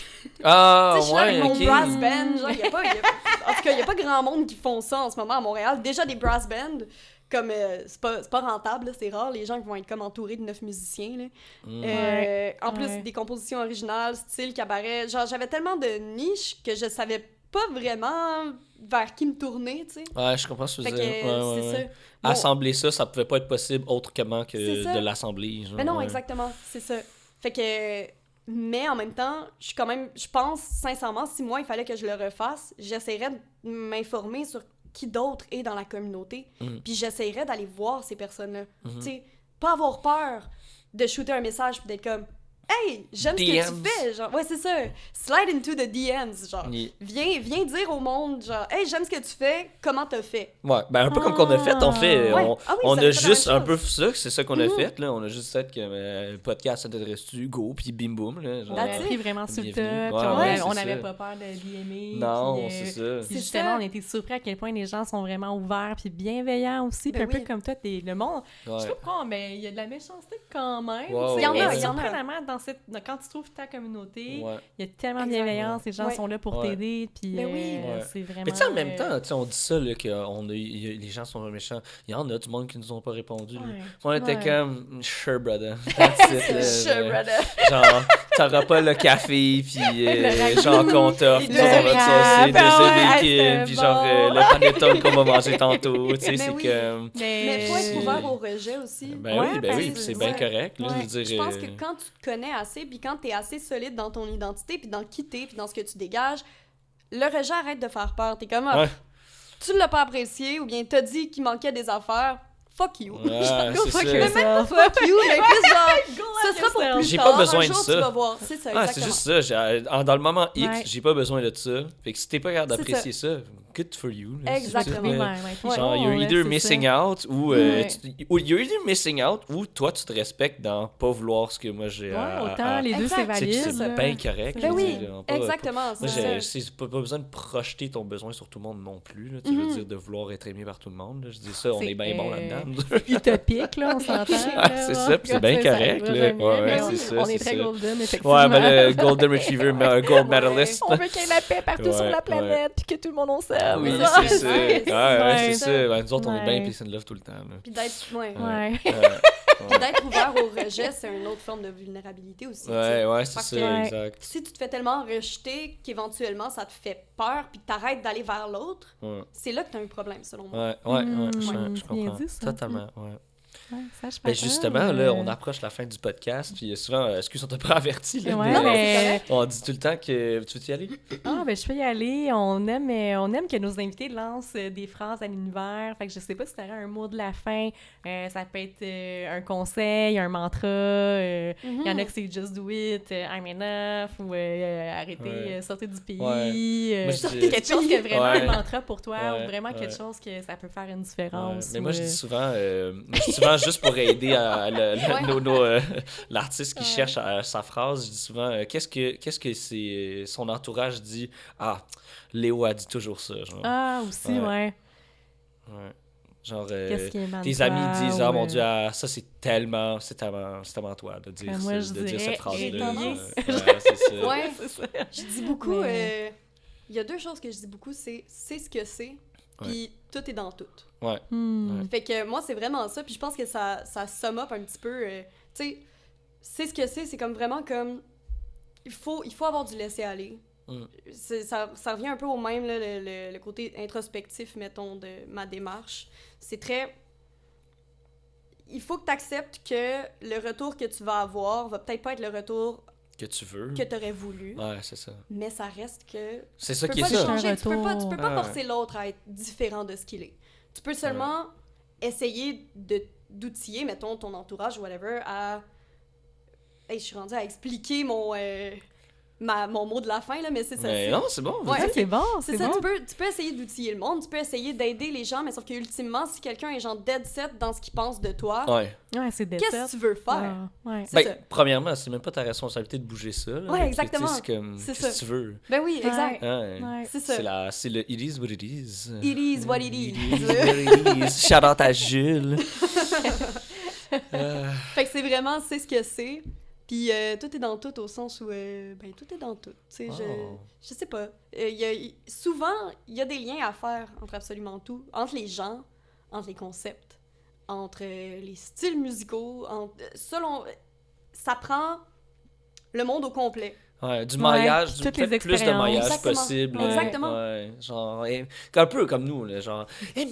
Ah, Tu sais, je suis là ouais, avec mon OK. brass band. Genre, en tout cas, il n'y a pas grand monde qui font ça en ce moment à Montréal. Déjà, des brass bands, comme c'est pas rentable, là, c'est rare, les gens qui vont être comme entourés de 9 musiciens. Là. En plus, Ouais. des compositions originales, style cabaret. Genre, j'avais tellement de niches que je savais pas vraiment vers qui me tourner, tu sais. Ouais, je comprends ce que tu Fait veux que dire. Ouais, c'est ouais, ouais. ça. Bon, Assembler ça, ça pouvait pas être possible autrement que C'est ça. de l'assembler. genre, mais non, ouais. exactement, c'est ça. Fait que... Mais en même temps, je suis quand même... Je pense, sincèrement, si moi, il fallait que je le refasse, j'essaierais de m'informer sur qui d'autre est dans la communauté. Puis j'essayerais d'aller voir ces personnes-là. Mhm. Tu sais, pas avoir peur de shooter un message puis d'être comme hey, j'aime ce que DMs. tu fais, genre, ouais, c'est ça, slide into the DMs, genre, Yeah. viens dire au monde, genre, hey, j'aime ce que tu fais, comment t'as fait? Ouais, ben un peu comme qu'on a fait, on fait, Ouais. on, Ah oui, on ça a fait la juste même un peu chose. ça, c'est ça qu'on a fait, là, on a juste fait que le podcast, ça t'adresse-tu, go, puis bim boum, là, genre. On a That's it. pris vraiment sur le tas, Bienvenue. puis Ouais, on c'est n'avait ça. pas peur de DMer. Non, puis, c'est ça. puis C'est justement, ça. on a été surpris à quel point les gens sont vraiment ouverts puis bienveillants aussi. Puis Ben un peu oui. comme toi, le monde, je Ouais. sais pas pourquoi, mais il y a de la méchanceté quand même. Ouais, tu sais. ouais, Mais ouais. il y en a. surprenamment, quand tu trouves ta communauté, Ouais. il y a tellement de Exact. bienveillance, les gens Ouais. sont là pour Ouais. t'aider, puis Ben oui. Ouais. c'est vraiment... Mais tu sais, en même temps, tu sais, on dit ça, là, que les gens sont méchants. Il y en a du monde qui nous ont pas répondu. là. Ouais. On était Ouais. comme, sure, brother. That's it, là, Sure, genre. brother. Genre, t'auras pas le café, puis genre qu'on t'offre, Les nous, on va te deux saucer wraps, ah ouais, deux c'était bacon, puis genre bon. le panettone qu'on va manger tantôt, tu sais, Mais c'est oui. comme... Mais faut être c'est- ouvert au rejet aussi. Ben Ouais, oui, parce puis que- c'est bien ouais. correct, là, Ouais. je veux dire... Je pense que quand tu te connais assez, puis quand t'es assez solide dans ton identité, puis dans qui t'es, puis dans ce que tu dégages, le rejet arrête de faire peur. T'es comme, ah, Ouais. tu l'as pas apprécié, ou bien t'as dit qu'il manquait des affaires, fuck you. Ouais, Genre, c'est fuck ça. mais même yourself. pas fuck you, mais plus genre, ce sera pour yourself. plus J'ai tard. pas besoin un de jour, ça. tu vas voir. C'est ça, Ah, c'est exactement. juste ça. Dans le moment X, Ouais. j'ai pas besoin de ça. Fait que si t'es pas capable C'est d'apprécier ça, good for you. là. Exactement. C'est tout, là. Ouais. Genre, you're either missing out ou you're either missing out ou toi tu te respectes dans pas vouloir ce que moi j'ai à. Autant les deux, Exact. c'est C'est valide. c'est là. bien correct. Ben je veux oui, dire, pas- exactement. Moi, c'est ça. c'est pas besoin de projeter ton besoin sur tout le monde non plus. Là. Tu veux dire de vouloir être aimé par tout le monde. Là. Je dis ça, on C'est, est bien bon là-dedans. Utopique, là, on s'entend. Ah, c'est ça, puis c'est bien correct, là. Ouais, c'est ça, On est c'est très ça. golden, effectivement. Ouais, mais le Golden Retriever, gold medalist. On veut qu'il y ait la paix partout Ouais, sur la ouais. planète, puis que tout le monde on s'aime. Oui, ça, c'est ça. ouais, Ouais, ouais, c'est ça. ça. Ben, nous autres, on est Ouais. bien peace and love tout le temps. Là. Puis d'être ouais. Ouais. Puis d'être ouvert au rejet, c'est une autre forme de vulnérabilité aussi. tu sais. Ouais, c'est Parce ça, que- exact. Si tu te fais tellement rejeter qu'éventuellement ça te fait peur puis que t'arrêtes d'aller vers l'autre, Ouais, c'est là que t'as un problème selon moi. ouais, Mm, je bien comprends. dit, ça. Totalement, ouais. Ouais, ça, je Ben pense, justement, là, on approche la fin du podcast, puis souvent, excuse, on t'a pas averti, là, Ouais, mais mais... on dit tout le temps que... Tu veux y aller? Ah, ben je peux y aller. On aime que nos invités lancent des phrases à l'univers. Fait que je sais pas si t'aurais un mot de la fin. Ça peut être un conseil, un mantra. Il y en a que c'est Just Do It, I'm enough, ou arrêtez, Ouais. sortez du pays. Ouais. Moi, je Sortez dis- quelque chose qui est vraiment Ouais. un mantra pour toi, Ouais, ou vraiment quelque ouais. chose que ça peut faire une Ouais, différence. mais moi, ou, je dis souvent juste pour aider l'artiste qui Ouais. cherche sa phrase, je dis souvent qu'est-ce que son entourage dit. Ah, Léo a dit toujours ça. Genre, Ah, aussi, Ouais. ouais. ouais. Genre Qu'est-ce qui émane tes de amis toi, disent ou, ah mon Dieu, ah, ça c'est tellement toi de dire, moi, je de dire dirais cette phrase-là. étayer. C'est ça. Ouais. C'est ça. Je dis beaucoup. Mais- Il y a deux choses que je dis beaucoup, c'est ce que c'est, puis tout est dans tout. Ouais. Hmm. Ouais. Fait que moi, c'est vraiment ça. Puis je pense que ça sum up un petit peu. Tu sais, c'est ce que c'est comme vraiment comme. Il faut avoir du laisser-aller. Mm. Ça revient un peu au même, là, le côté introspectif, mettons, de ma démarche. C'est très. Il faut que tu acceptes que le retour que tu vas avoir va peut-être pas être le retour Que tu veux. que tu aurais voulu, Ouais, c'est ça. mais ça reste que. C'est ça Tu qui peux est pas le ça. changer, tu peux pas retour. Ouais. forcer l'autre à être différent de ce qu'il est. Tu peux seulement essayer d'outiller, mettons, ton entourage ou whatever, à... Hey, je suis rendue à expliquer mon mot de la fin, là, mais c'est ça. Mais c'est- non, c'est bon. Ouais, Ça, vas-y. c'est bon, c'est c'est ça, bon. tu peux essayer d'outiller le monde, tu peux essayer d'aider les gens, mais sauf que ultimement, si quelqu'un est genre dead set dans ce qu'il pense de toi, Ouais. Ouais, c'est qu'est-ce que tu veux faire? Ah, ouais. C'est Ben, ça. premièrement, c'est même pas ta responsabilité de bouger ça. Là. Ouais, Tu sais, exactement. C'est comme, C'est qu'est-ce que ça. tu veux. Ben oui, exact. Ouais. Ouais. C'est ça. C'est le it is what it is. It is what it It is. is what it is. Shout out à Jules. Fait que c'est vraiment, c'est ce que c'est. Puis tout est dans tout au sens où, ben, tout est dans tout. Tu sais, Oh. je sais pas. Souvent, il y a des liens à faire entre absolument tout. Entre les gens, entre les concepts, entre les styles musicaux, selon... Ça prend le monde au complet. Ouais, du Ouais, maillage, toutes plus les de expériences. maillage Exactement. possible. Exactement. Ouais, genre, un peu comme nous, là, genre, mais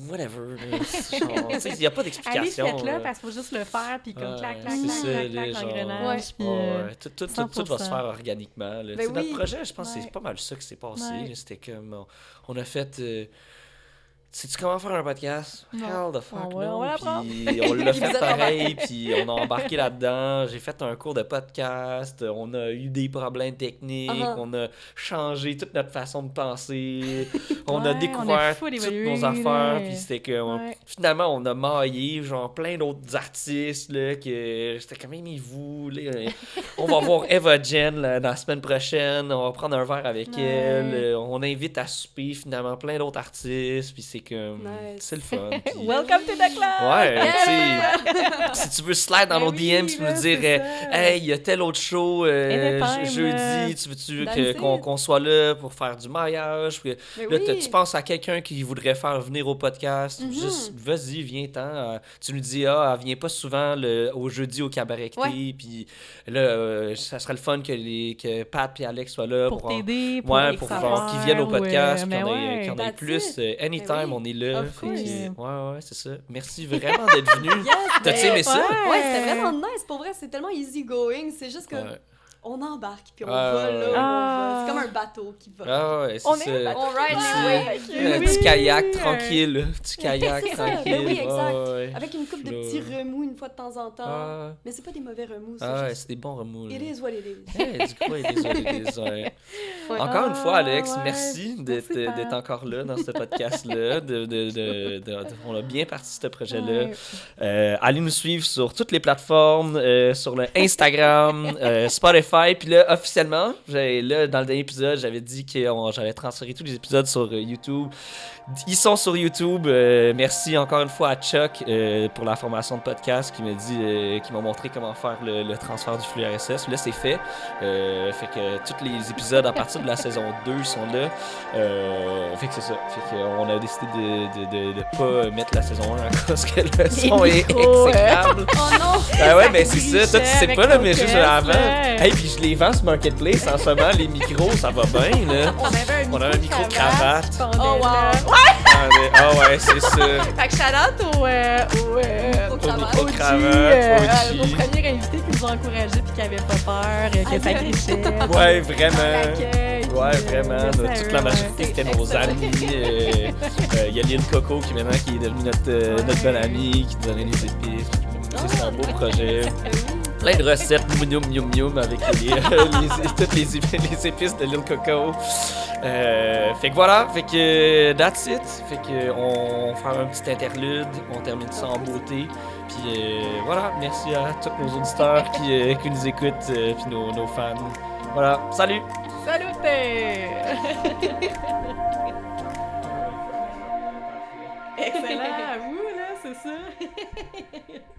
whatever. Là, genre, tu sais, il n'y a pas Allez, d'explication. faites-le, là. parce qu'il faut juste le faire, puis comme Ouais, clac, clac, c'est clac, ça, clac, les clac, gens. l'engrenage, Ouais. puis... Ouais, tout va se 100%. faire organiquement. Là. Ben Tu sais, oui. Notre projet, je pense que Ouais. c'est pas mal ça qui s'est passé. Ouais. là. C'était comme... On a fait... sais-tu comment faire un podcast? Non. Hell the fuck, On va non. l'apprendre. Puis on l'a Vous fait êtes pareil, puis on a embarqué là-dedans. J'ai fait un cours de podcast, on a eu des problèmes techniques, Uh-huh. on a changé toute notre façon de penser, on a Ouais, découvert full toutes évolué, nos affaires, là. puis c'était que Ouais. finalement on a maillé genre plein d'autres artistes là, que j'étais comme aimez-vous là, on va voir Eva Jen là, dans la semaine prochaine, on va prendre un verre avec Ouais. elle, on invite à souper finalement plein d'autres artistes, puis c'est comme Nice. c'est le fun. puis- Welcome to the club! Ouais, Yeah! tu sais, si tu veux slide dans Ben nos oui, DM puis là, nous dire c'est ça. hey, il y a tel autre show Anytime, jeudi, là. tu veux-tu That's qu'on it. qu'on soit là pour faire du maillage? Puis Mais là, oui. tu penses à quelqu'un qui voudrait faire venir au podcast, Mhm. juste vas-y, viens-t'en. Tu nous dis, elle vient pas souvent au jeudi au cabaret Cté, Ouais. puis là, ça serait le fun que Pat et Alex soient là Pour t'aider, pour Ouais, X pour affaires, qu'ils viennent au podcast, mais qu'il y en ait, ouais. qu'il y en ait That's plus. it. Anytime, Ben oui. on est là. Of Fait que, course. ouais, c'est ça. Merci vraiment d'être venu. Yes, T'as-tu ben, aimé ça? Ouais, c'était vraiment nice. Pour vrai, c'est tellement easy going. C'est juste que Ouais. on embarque puis on Ah, va là. ouais. on va. Ah. C'est comme un bateau qui va. Ah ouais, c'est On ça. est On ride Petit- les waves. Un Oui. petit kayak tranquille, là. Petit kayak C'est ça, tranquille. ben oui, exact. Ouais, ouais. Avec une coupe de Là. petits remous une fois de temps en temps. Ah, Mais c'est pas des mauvais remous, c'est ah ouais, juste. c'est des bons remous. là. It is what it is. Ouais, du coup, it is what it is, ouais. Ouais. Encore une fois, Alex, ouais. merci d'être Merci, Pat. d'être encore là dans ce podcast-là. On a bien parti ce projet-là. Ouais. Allez nous suivre sur toutes les plateformes, sur le Instagram, Spotify. Puis là, officiellement, là, dans le dernier épisode, j'avais dit que j'allais transférer tous les épisodes sur YouTube. Ils sont sur YouTube. Merci encore une fois à Chuck pour la formation de podcast qui m'a montré comment faire le transfert du flux RSS. Là, c'est fait. Fait que tous les épisodes à partir de la saison 2 sont là. Fait que c'est ça. Fait qu'on a décidé de pas mettre la saison 1 à cause que le son est micros, exécrable. Oh non! Ah ouais, mais c'est ça. Toi, tu sais avec pas, là, ton mais juste test, avant. là. Hey, puis je les vends sur Marketplace en ce moment, les micros, ça va bien, là. On avait un micro-cravate. qui pendait Oh, wow. là. Ah ouais, c'est ça. Fait que shout-out Au Au cravate. micro-cravate, au premier invité qui nous a encouragés puis qui avait pas peur, que ça grichait. Ouais, vraiment. L'accueil, Ouais, puis, vraiment. merci à Toute eux, la ouais. majorité, c'était nos amis. Il y a Lil Coco qui maintenant qui est devenu notre bonne amie, qui nous donnait des épices. C'est un beau projet. Plein de recettes, moum moum moum avec toutes les épices de Lil Coco. Fait que voilà, fait que that's it. Fait que on va faire un petit interlude, on termine ça en beauté. Puis voilà, merci à tous nos auditeurs qui nous écoutent, puis nos fans. Voilà, salut! Salut! Excellent à vous, là, c'est ça.